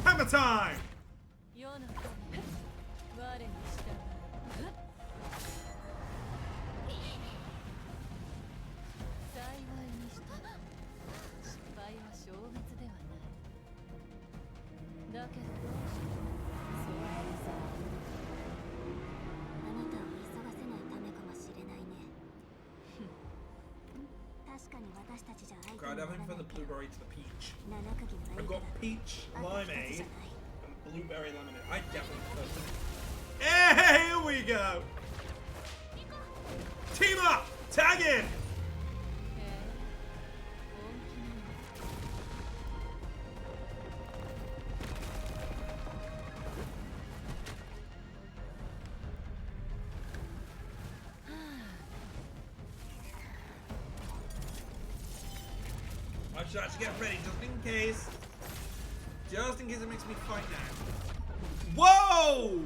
Hammer time! Okay, I definitely prefer the blueberry to the peach. I've got peach limeade and blueberry lemonade. I definitely prefer Hey, here we go. Team up. Tag in. I should actually get ready just in case. Just in case it makes me fight now. Whoa!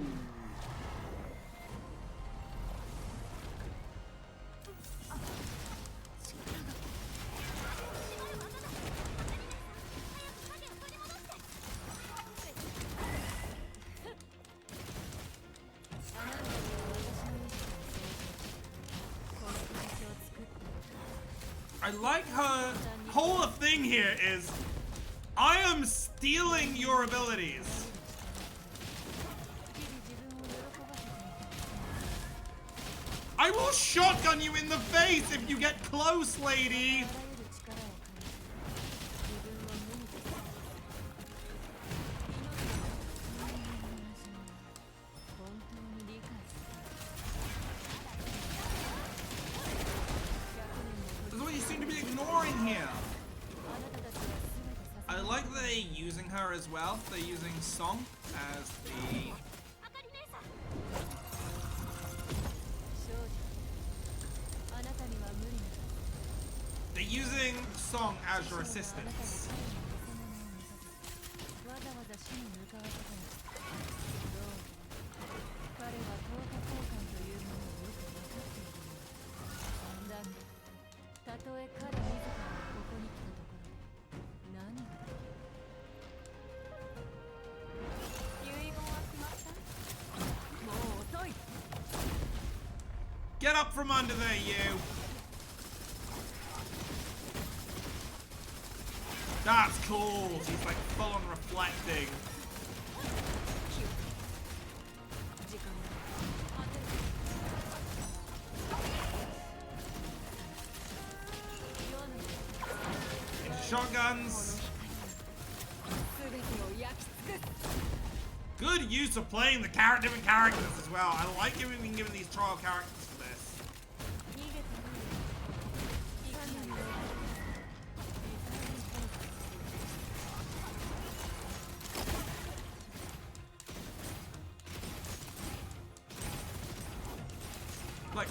I like her whole thing here is I am stealing your abilities. I will shotgun you in the face if you get close, lady. This is what you seem to be ignoring here. I like that they're using her as well. They're using Song as the... They're using Song as your assistants. Get up from under there, you! That's cool! She's like full on reflecting. Into shotguns. Good use of playing the different characters as well. I like being given these trial characters for this. Like,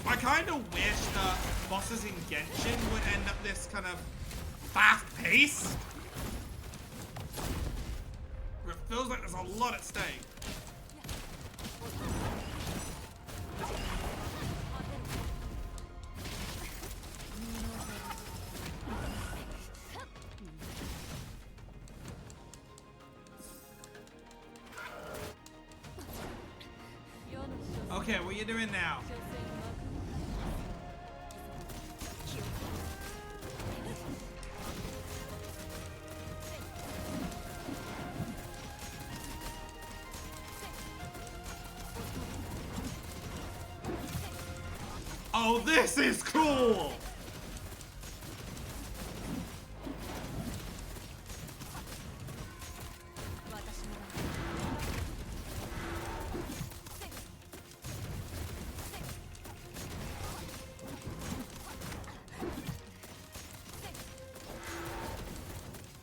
I kind of wish that bosses in Genshin would end up this kind of fast-paced. It feels like there's a lot at stake. Okay, what are you doing now? Oh, this is cool!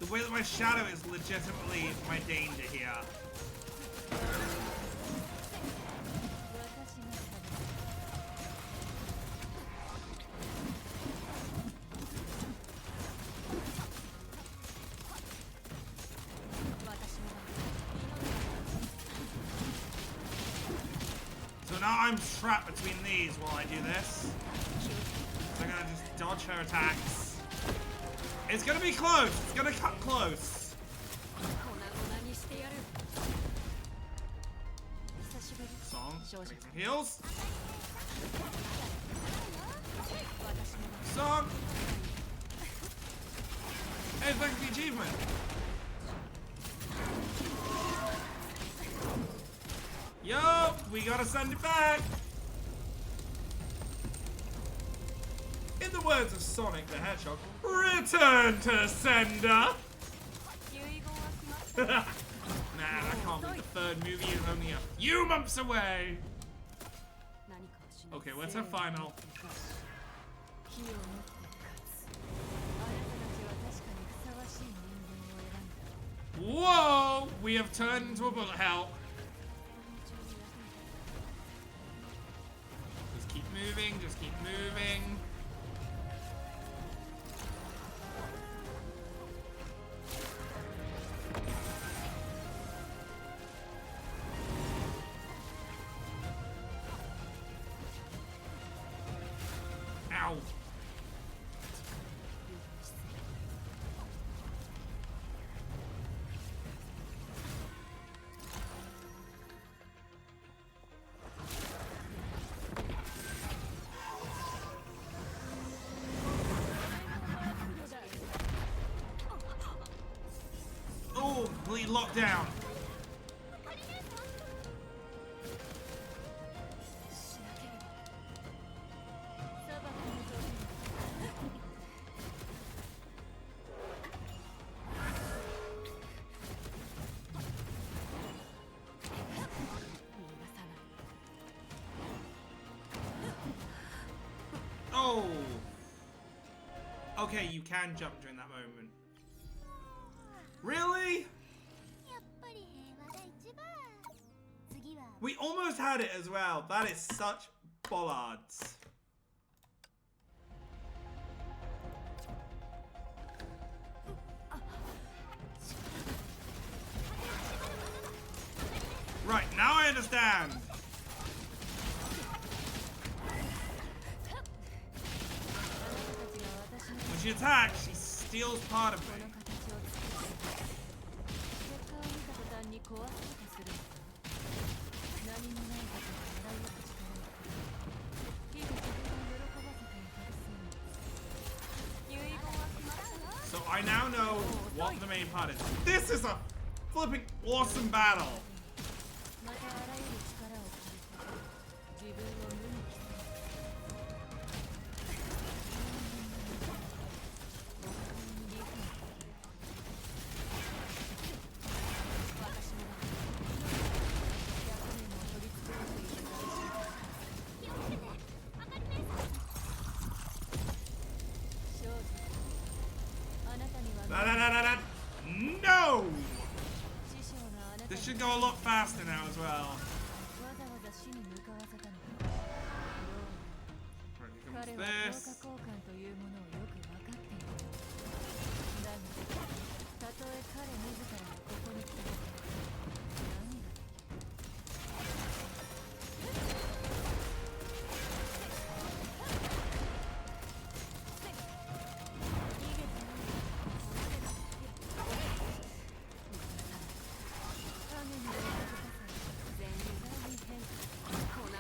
The way that my shadow is legitimately my danger here. Now I'm trapped between these while I do this. So I'm gonna just dodge her attacks. It's gonna be close. It's gonna cut close. Song, make some heals. Song. Hey, thanks for the achievement. Yo, we gotta send it back! In the words of Sonic the Hedgehog, return to sender! Nah, that can't Probably the third movie is only a few months away. Okay, what's our final? Whoa! We have turned into a bullet hell. Just keep moving, just keep moving. Ow. Oh, complete lockdown. Oh! Okay, you can jump during that moment. Really? We almost had it as well. That is such bollards. Right, now I understand. When she attacks, she steals part of me. So I now know what the main part is. This is a flipping awesome battle. No! This should go a lot faster now as well. Right, here comes this.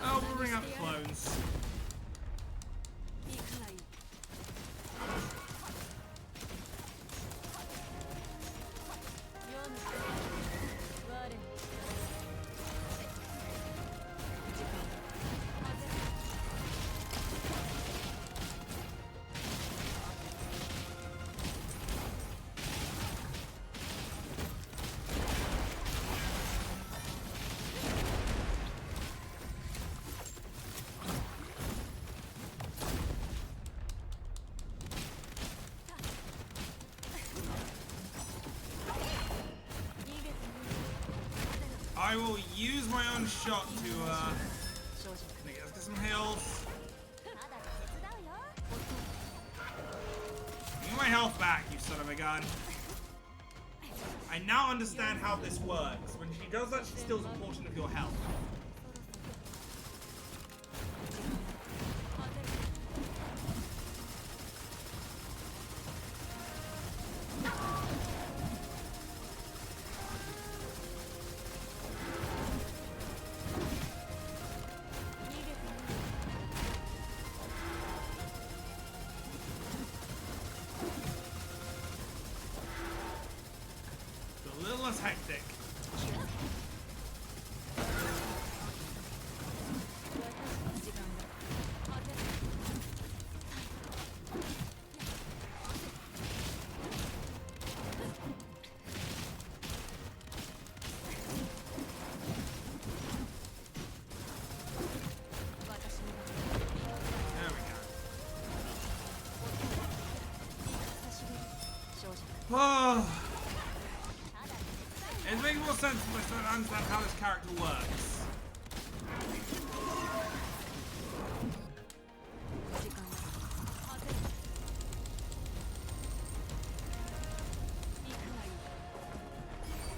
Oh, we'll bring up clones. I will use my own shot to, let's get some heals. Give me my health back, you son of a gun. I now understand how this works. When she does that, she steals a portion of your health. Hectic. Oh. It makes more sense if I start to understand how this character works.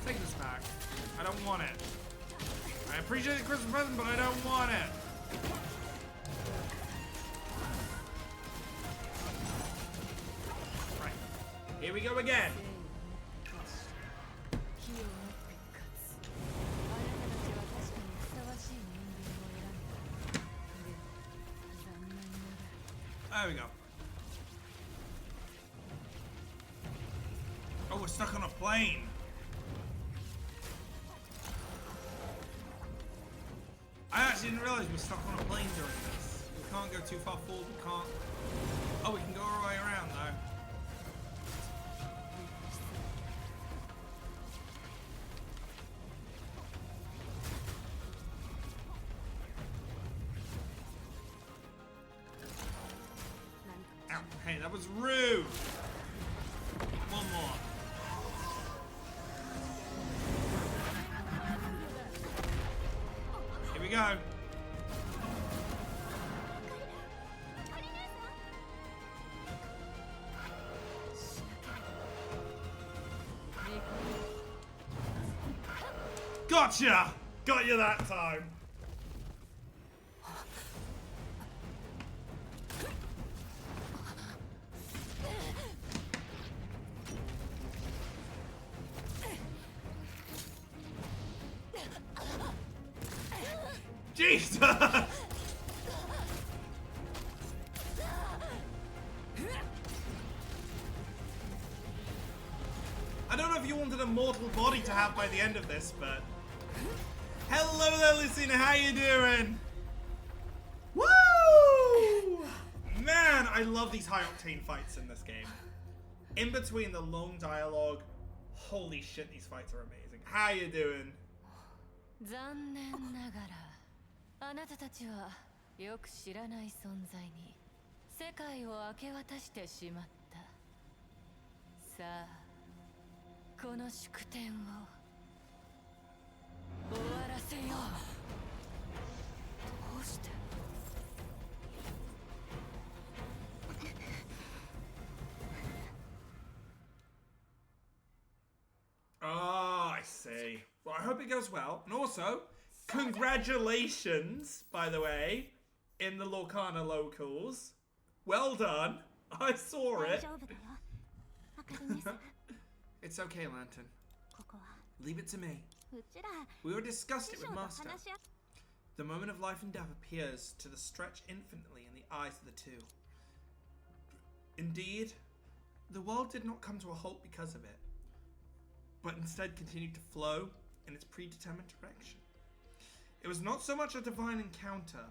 Take this back. I don't want it. I appreciate the Christmas present, but I don't want it. Right. Here we go again. There we go. Oh, we're stuck on a plane. I actually didn't realize we were stuck on a plane during this. We can't go too far forward, we can't... Oh, we can go all the way around though. Ow, hey, that was rude! One more. Here we go. Gotcha! Got you that time. Jesus! I don't know if you wanted a mortal body to have by the end of this, but... Hello there, Lucina, how you doing? Woo! Man, I love these high-octane fights in this game. In between the long dialogue, holy shit, these fights are amazing. How you doing? 残念ながらあなたたちはよく知らない存在に世界を明け渡してしまった。さあ、この祝典を終わらせよう。どうして？ Oh, I see. Well, I hope it goes well. And also, congratulations, by the way, in the Lorcana locals. Well done. I saw it. It's okay, Lantern. Leave it to me. We already discussed it with Master. The moment of life and death appears to the stretch infinitely in the eyes of the two. Indeed, the world did not come to a halt because of it, but instead continued to flow in its predetermined direction. It was not so much a divine encounter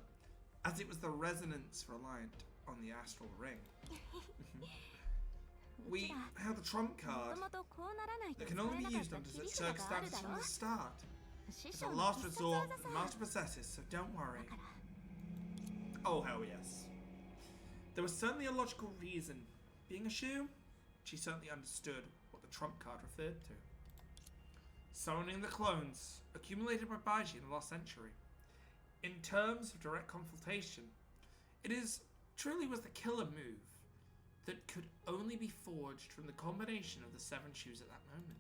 as it was the resonance reliant on the astral ring. We held a trump card that can only be used under such circumstances from the start. It's a last resort the Master possesses, so don't worry. Oh hell yes. There was certainly a logical reason. Being a Shu, she certainly understood what the trump card referred to. Summoning the clones, accumulated by Baiji in the last century. In terms of direct confrontation, it truly was the killer move that could only be forged from the combination of the 7 Shus at that moment.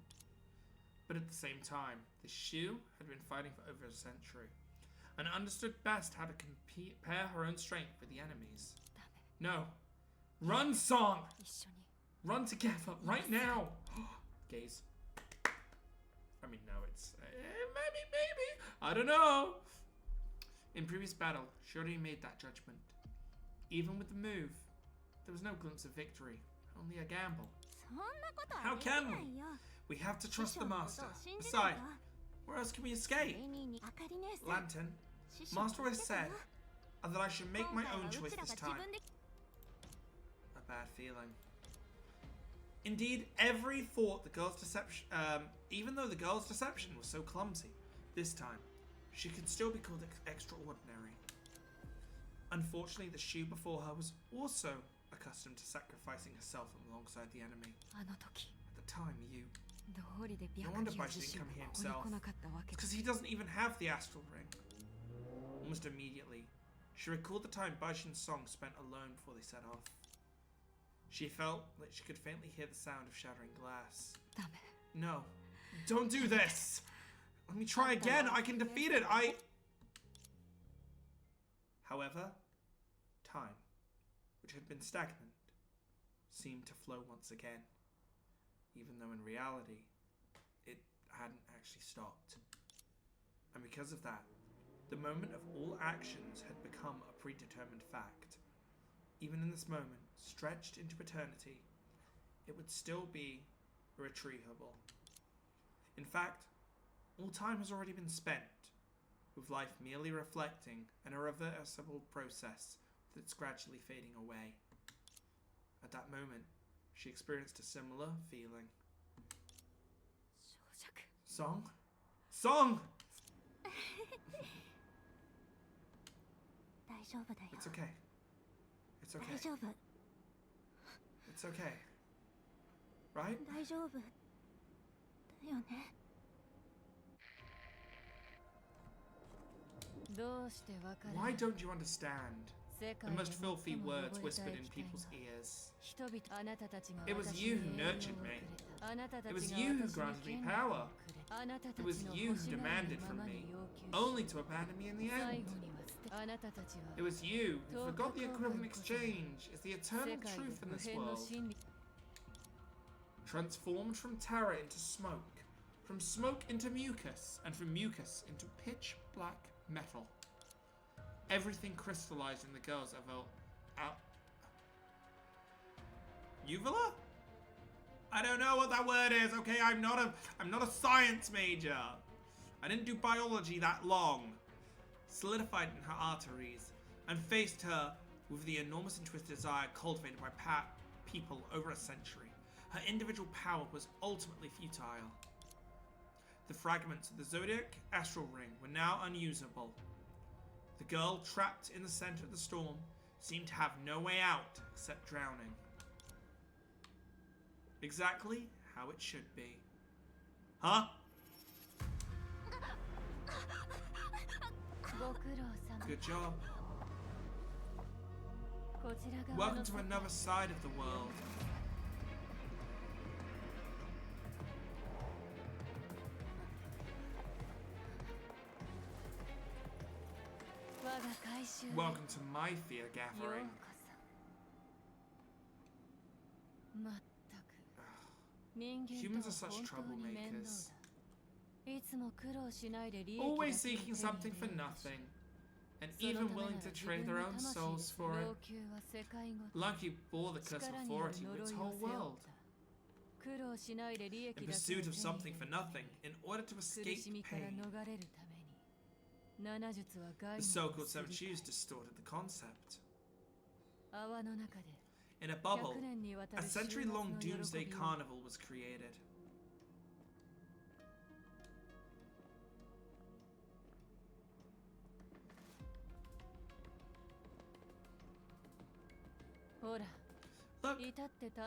But at the same time, the Shu had been fighting for over a century, and understood best how to compare her own strength with the enemy's. No. Run, Song! Run together, right now! Gaze. I mean, no, it's... maybe. I don't know. In previous battle, she already made that judgment. Even with the move, there was no glimpse of victory. Only a gamble. How can we? We have to trust the Master. Besides, where else can we escape? Lantern, Master has said that I should make my own choice this time. A bad feeling. Indeed, every thought the girl's deception, even though the girl's deception was so clumsy, this time, she could still be called extraordinary. Unfortunately, the Shu before her was also accustomed to sacrificing herself alongside the enemy. At the time, you. No wonder Baji didn't come here himself. It's because he doesn't even have the astral ring. Almost immediately, she recalled the time Bajin's song spent alone before they set off. She felt like she could faintly hear the sound of shattering glass. No, don't do this! Let me try again, I can defeat it, However, time, which had been stagnant, seemed to flow once again, even though in reality, it hadn't actually stopped. And because of that, the moment of all actions had become a predetermined fact. Even in this moment, stretched into eternity, it would still be irretrievable. In fact, all time has already been spent, with life merely reflecting an irreversible process that's gradually fading away. At that moment, she experienced a similar feeling. Song? Song! It's okay. It's okay. It's okay. Right? Why don't you understand? The most filthy words whispered in people's ears. It was you who nurtured me. It was you who granted me power. It was you who demanded from me, only to abandon me in the end. It was you who forgot the equivalent exchange is the eternal truth in this world. Transformed from terror into smoke, from smoke into mucus, and from mucus into pitch black metal. Everything crystallized in the girls Uvula? I don't know what that word is, okay? I'm not a science major. I didn't do biology that long. Solidified in her arteries and faced her with the enormous and twisted desire cultivated by people over a century. Her individual power was ultimately futile. The fragments of the Zodiac astral ring were now unusable. The girl, trapped in the center of the storm, seemed to have no way out except drowning. Exactly how it should be. Huh? Good job. Welcome to another side of the world. Welcome to my fear gathering. Humans are such troublemakers. Always seeking something for nothing, and even willing to trade their own souls for it. Like you bore the curse of authority with its whole world. In pursuit of something for nothing, in order to escape pain. The so-called Seven Shoes distorted the concept. In a bubble, a century-long doomsday carnival was created. Look,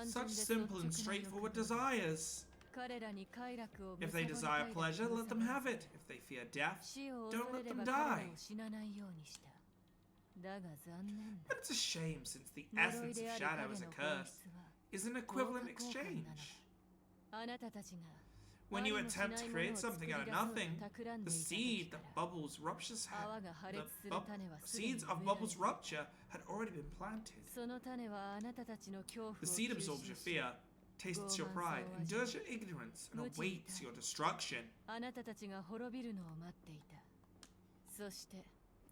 such simple and straightforward desires. If they desire pleasure, let them have it. If they fear death, don't let them die. But it's a shame, since the essence of shadow as a curse is an equivalent exchange. When you attempt to create something out of nothing, the seed that bubbles ruptures seeds of bubbles rupture had already been planted. The seed absorbs your fear, tastes your pride, endures your ignorance, and awaits your destruction.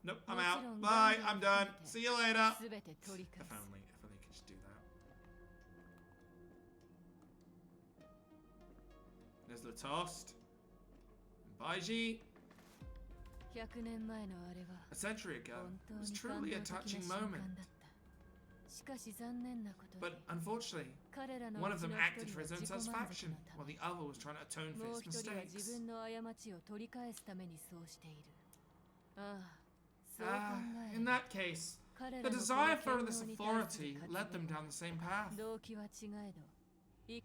Nope, I'm out. Bye, I'm done. See you later. If only I could just do that. There's the toast. And Baiji. A century ago, it was truly a touching moment. But unfortunately, one of them acted for his own satisfaction, while the other was trying to atone for his mistakes. In that case, the desire for this authority led them down the same path. The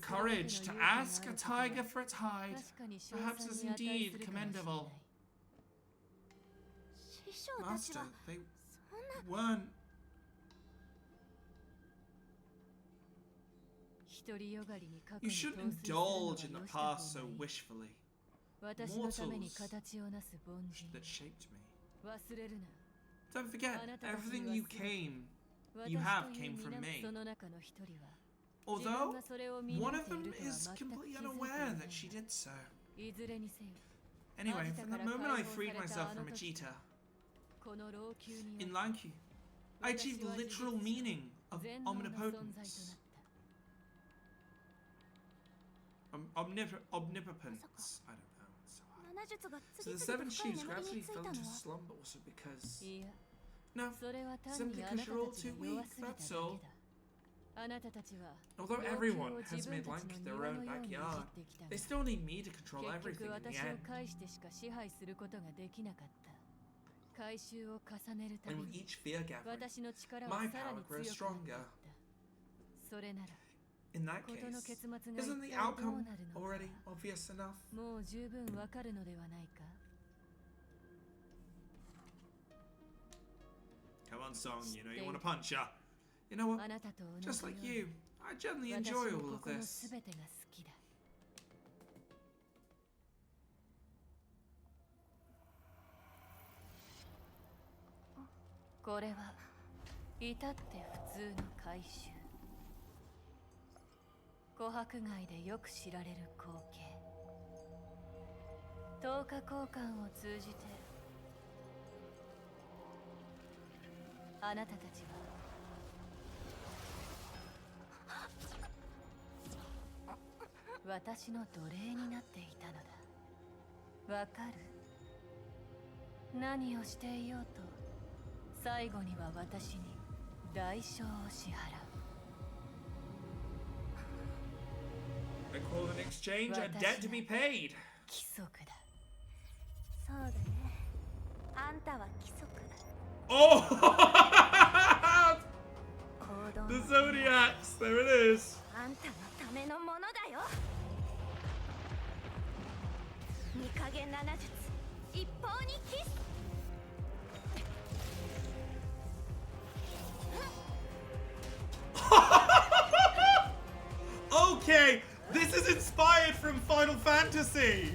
courage to ask a tiger for its hide perhaps is indeed commendable. Master, they weren't. You shouldn't indulge in the past so wishfully. Mortals that shaped me. Don't forget, everything you have came from me. Although, one of them is completely unaware that she did so. Anyway, from the moment I freed myself from Vegeta, in Lanku, I achieved the literal meaning of omnipotence. Omnipotence. I don't know. It's so hard. So the seven sheaves gradually fell into slumber also because... No, simply because you're all too weak, that's all. Although everyone has made Lanku their own backyard, they still need me to control everything in the end. And with each fear gathering, my power grows stronger. In that case, isn't the outcome already obvious enough? Come on, Song, you know you want to punch her. You know what? Just like you, I generally enjoy all of this. I call an exchange a debt to be paid. Oh! The Zodiacs! There it is! Okay, this is inspired from Final Fantasy.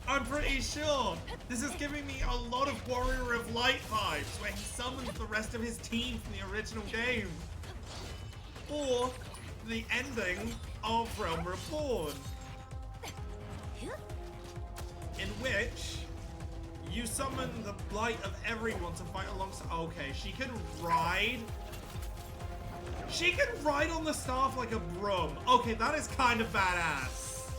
I'm pretty sure. This is giving me a lot of Warrior of Light vibes, where he summons the rest of his team from the original game. Or the ending of Realm Reborn, in which you summon the light of everyone to fight alongside. Okay, she can ride. She can ride on the staff like a broom. Okay, that is kind of badass.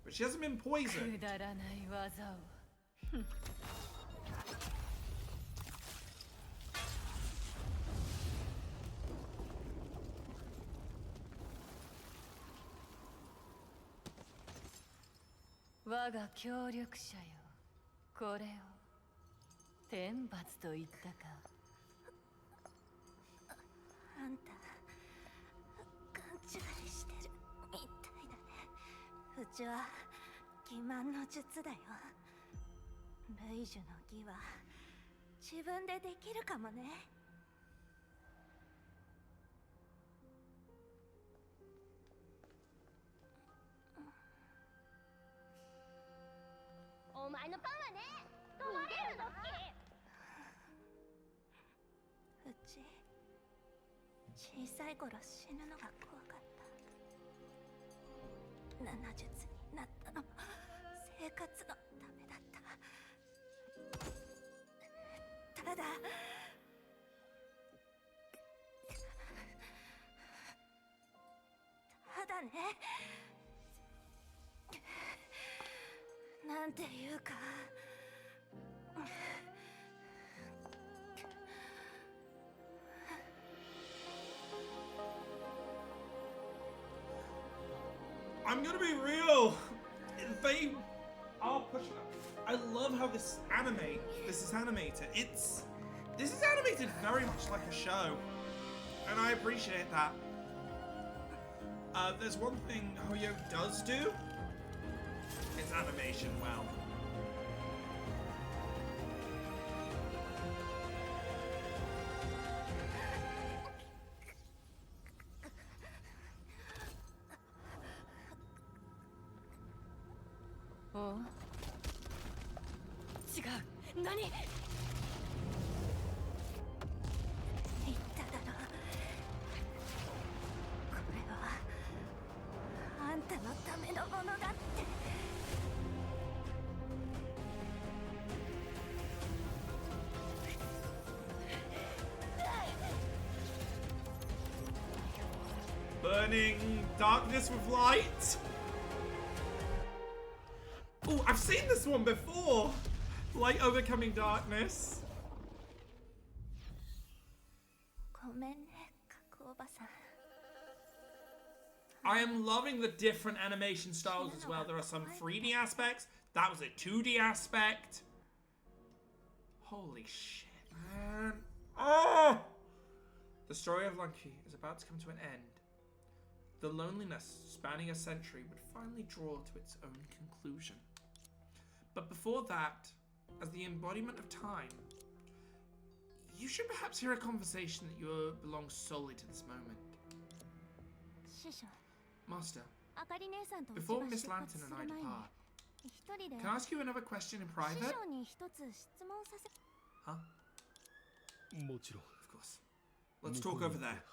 But she hasn't been poisoned. I'm gonna be real. I'll push it up. I love how this is animated. This is animated very much like a show. And I appreciate that. There's one thing Hoyo does do. It's animation well. Oh? 違う。何？言っただろ。これはあんたのためのものだって。Burning darkness with light. Oh, I've seen this one before. Light overcoming darkness. I am loving the different animation styles as well. There are some 3D aspects. That was a 2D aspect. Holy shit, man. Oh! The story of Lunky is about to come to an end. The loneliness spanning a century would finally draw to its own conclusion. But before that, as the embodiment of time, you should perhaps hear a conversation that belongs solely to this moment. Master, before Miss Lantern and I depart, can I ask you another question in private? Huh? Of course. Let's talk over there.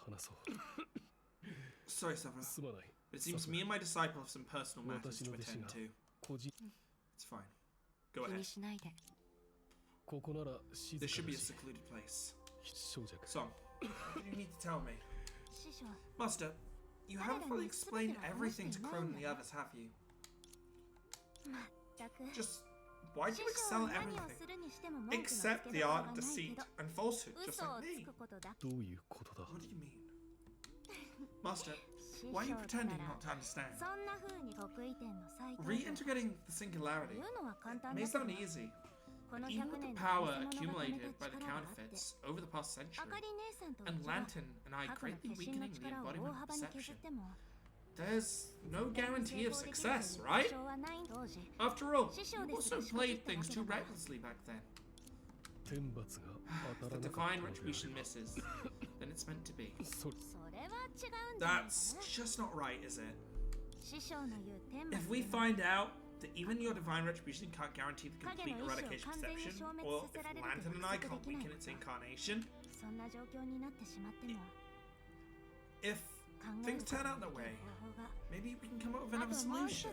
Sorry, Sufferer, but it seems me and my disciple have some personal matters to attend to. It's fine. Go ahead. This should be a secluded place. Song, what do you need to tell me? Master, you haven't fully explained everything to Crone and the others, have you? Just, why do you excel at everything? Except the art of deceit and falsehood, just like me. What do you mean? Master, why are you pretending not to understand? Reintegrating the singularity may sound easy, but even with the power accumulated by the counterfeits over the past century, and Lantern and I greatly weakening the embodiment of perception, there's no guarantee of success, right? After all, you also played things too recklessly back then. If the divine retribution misses, then it's meant to be. That's just not right, is it? If we find out that even your divine retribution can't guarantee the complete eradication of perception, or if Lantern and I can't weaken its incarnation, if things turn out that way, maybe we can come up with another solution.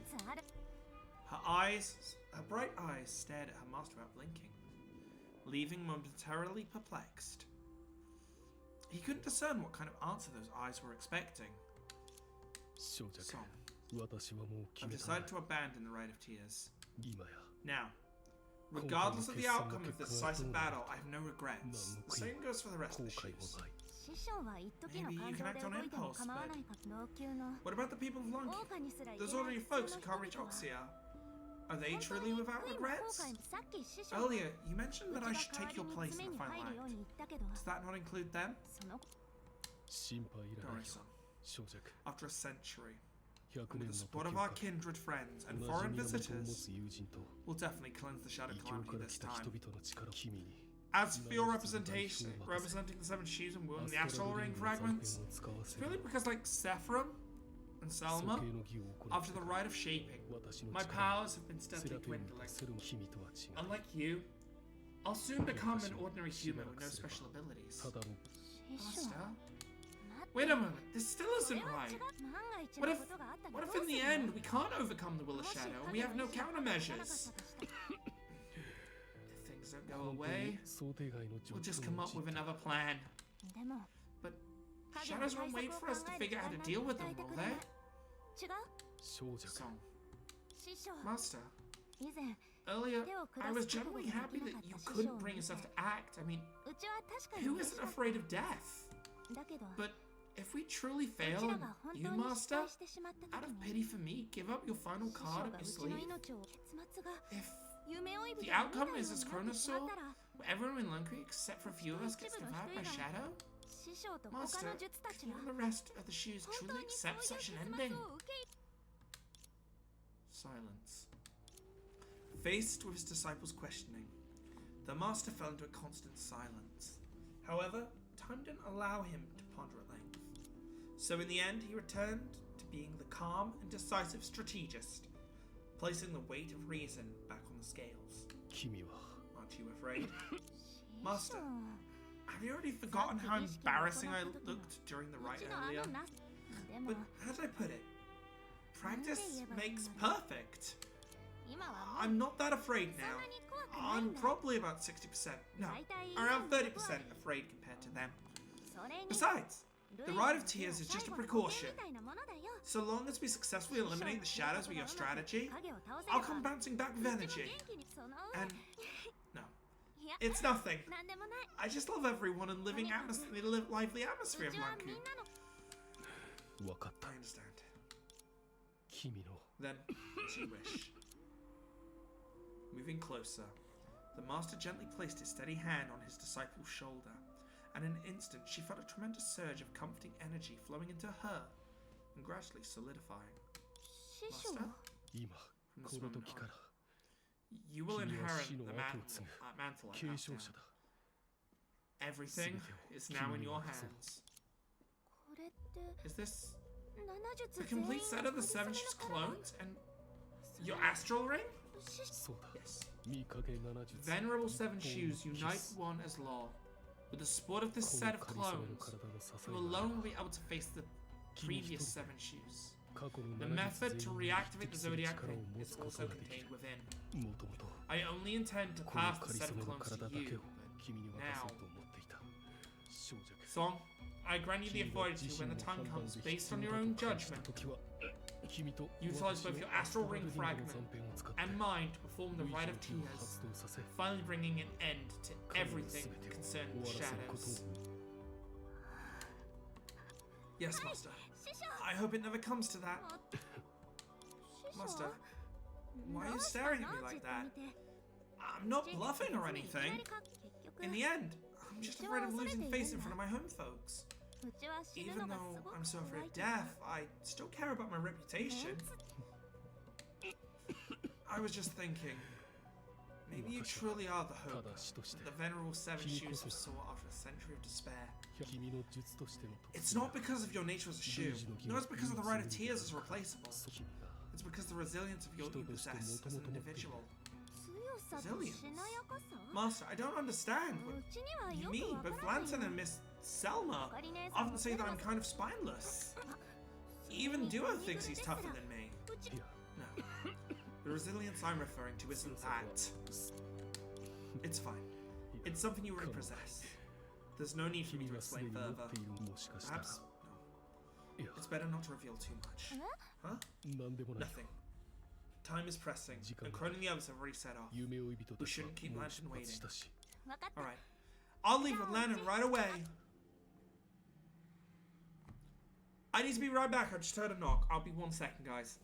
Her bright eyes stared at her master without blinking, leaving momentarily perplexed. He couldn't discern what kind of answer those eyes were expecting. Song, I've decided to abandon the Rite of Tears. Now, regardless of the outcome of this decisive battle, I have no regrets. The same goes for the rest of the shoes. Maybe you can act on impulse, but what about the people of Lunky? Those ordinary folks who can't reach Oxia. Are they truly without regrets? Earlier, you mentioned that I should take your place in the final act. Does that not include them? Don't worry, son. After a century, with the support of our kindred friends and foreign visitors, we'll definitely cleanse the Shadow Calamity this time. As for your representing the Seven Shoes and wielding the Astral Ring fragments, it's purely because, like Sephiroth and Selma, after the rite of shaping, my powers have been steadily dwindling. Unlike you, I'll soon become an ordinary human with no special abilities. Master? Wait a moment, this still isn't right. What if in the end we can't overcome the Will of Shadow and we have no countermeasures? If things don't go away, we'll just come up with another plan. But Shadows won't wait for us to figure out how to deal with them, will they? Song. Master, earlier I was genuinely happy that you couldn't bring yourself to act. I mean, who isn't afraid of death? But If we truly fail and you, Master, out of pity for me, give up your final card up your sleeve. If the outcome is as Chronosaur, where everyone in Lone Creek except for a few of us gets devoured by Shadow, Master, can you and the rest of the shoes truly accept such an ending? Silence. Faced with his disciples' questioning, the Master fell into a constant silence. However, time didn't allow him to ponder at length. So in the end, he returned to being the calm and decisive strategist, placing the weight of reason back on the scales. Aren't you afraid? Master, have you already forgotten how embarrassing I looked during the rite earlier? But how did I put it? Practice makes perfect. I'm not that afraid now. I'm probably about 60%, no, around 30% afraid compared to them. Besides, the Rite of Tears is just a precaution. So long as we successfully eliminate the shadows with your strategy, I'll come bouncing back with energy. And no, it's nothing. I just love everyone and living lively atmosphere of Lanku. I understand. Then, as you wish. Moving closer, the Master gently placed his steady hand on his disciple's shoulder, and in an instant she felt a tremendous surge of comforting energy flowing into her and gradually solidifying. Master, from this moment on, you will inherit the mantle I passed down. Everything is now in your hands. Is this the complete set of the 7 Shoes clones and your astral ring? Yes. Venerable 7 Shoes unite one as law. With the support of this set of clones, you alone will be able to face the previous 7 Shoes. The method to reactivate the Zodiac ring is also contained within. I only intend to pass the set of clones to you, but now... Song, I grant you the authority to, when the time comes, based on your own judgment, utilize both your astral ring fragment and mine to perform the Rite of Tears, finally bringing an end to everything concerning the shadows. Yes, Master. I hope it never comes to that. Master, why are you staring at me like that? I'm not bluffing or anything. In the end, I'm just afraid of losing face in front of my home folks. Even though I'm so afraid of death, I still care about my reputation. I was just thinking, maybe you truly are the hope that the Venerable 7 Shoes have sought after a century of despair. It's not because of your nature as a shoe, nor it's because of the Rite of Tears as replaceable. It's because the resilience of you possess as an individual. Resilience? Master, I don't understand what you mean. Both Lantern and Miss Selma often say that I'm kind of spineless. Even Duo thinks he's tougher than me. No. The resilience I'm referring to isn't that. It's fine. It's something you already possess. There's no need for me to explain further. Perhaps? No. It's better not to reveal too much. Huh? Nothing. Time is pressing, and Crone and the others have already set off. We shouldn't keep Lantern waiting. Alright. I'll leave with Lantern right away. I need to be right back. I just heard a knock. I'll be 1 second, guys.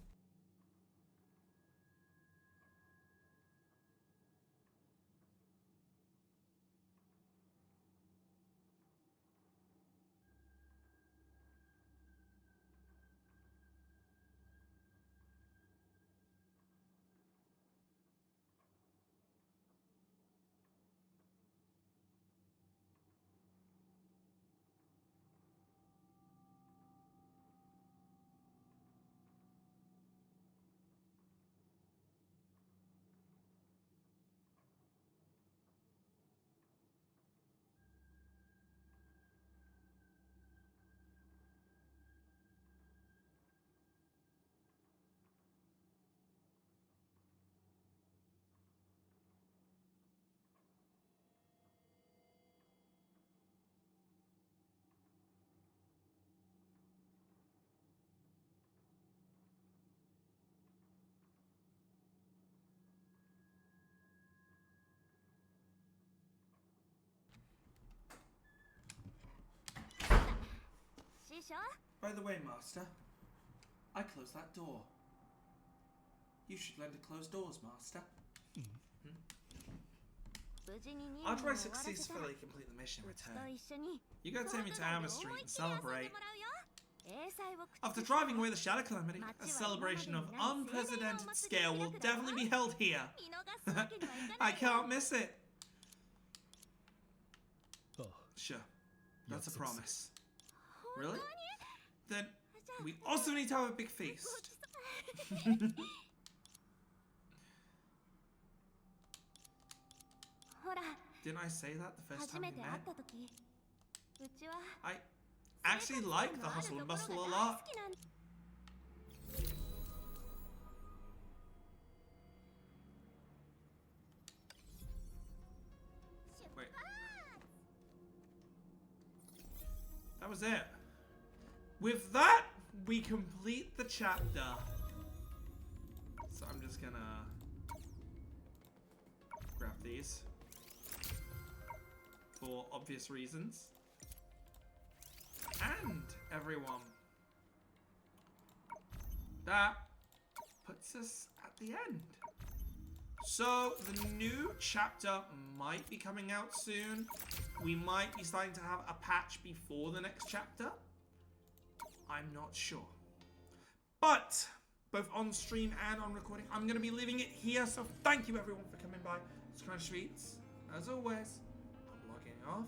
By the way, Master, I closed that door. You should learn to close doors, Master. After I successfully complete the mission, return. You go take me to Amber Street and celebrate. After driving away the Shadow Calamity, a celebration of unprecedented scale will definitely be held here. I can't miss it. Sure, that's a promise. Really? Then we also need to have a big feast. Didn't I say that the first time we met? I actually like the hustle and bustle a lot. Wait. That was it. With that, we complete the chapter. So I'm just gonna grab these for obvious reasons. And everyone, that puts us at the end. So the new chapter might be coming out soon. We might be starting to have a patch before the next chapter. I'm not sure. But both on stream and on recording, I'm going to be leaving it here. So thank you everyone for coming by. It's Crunch Streets. As always, I'm logging off.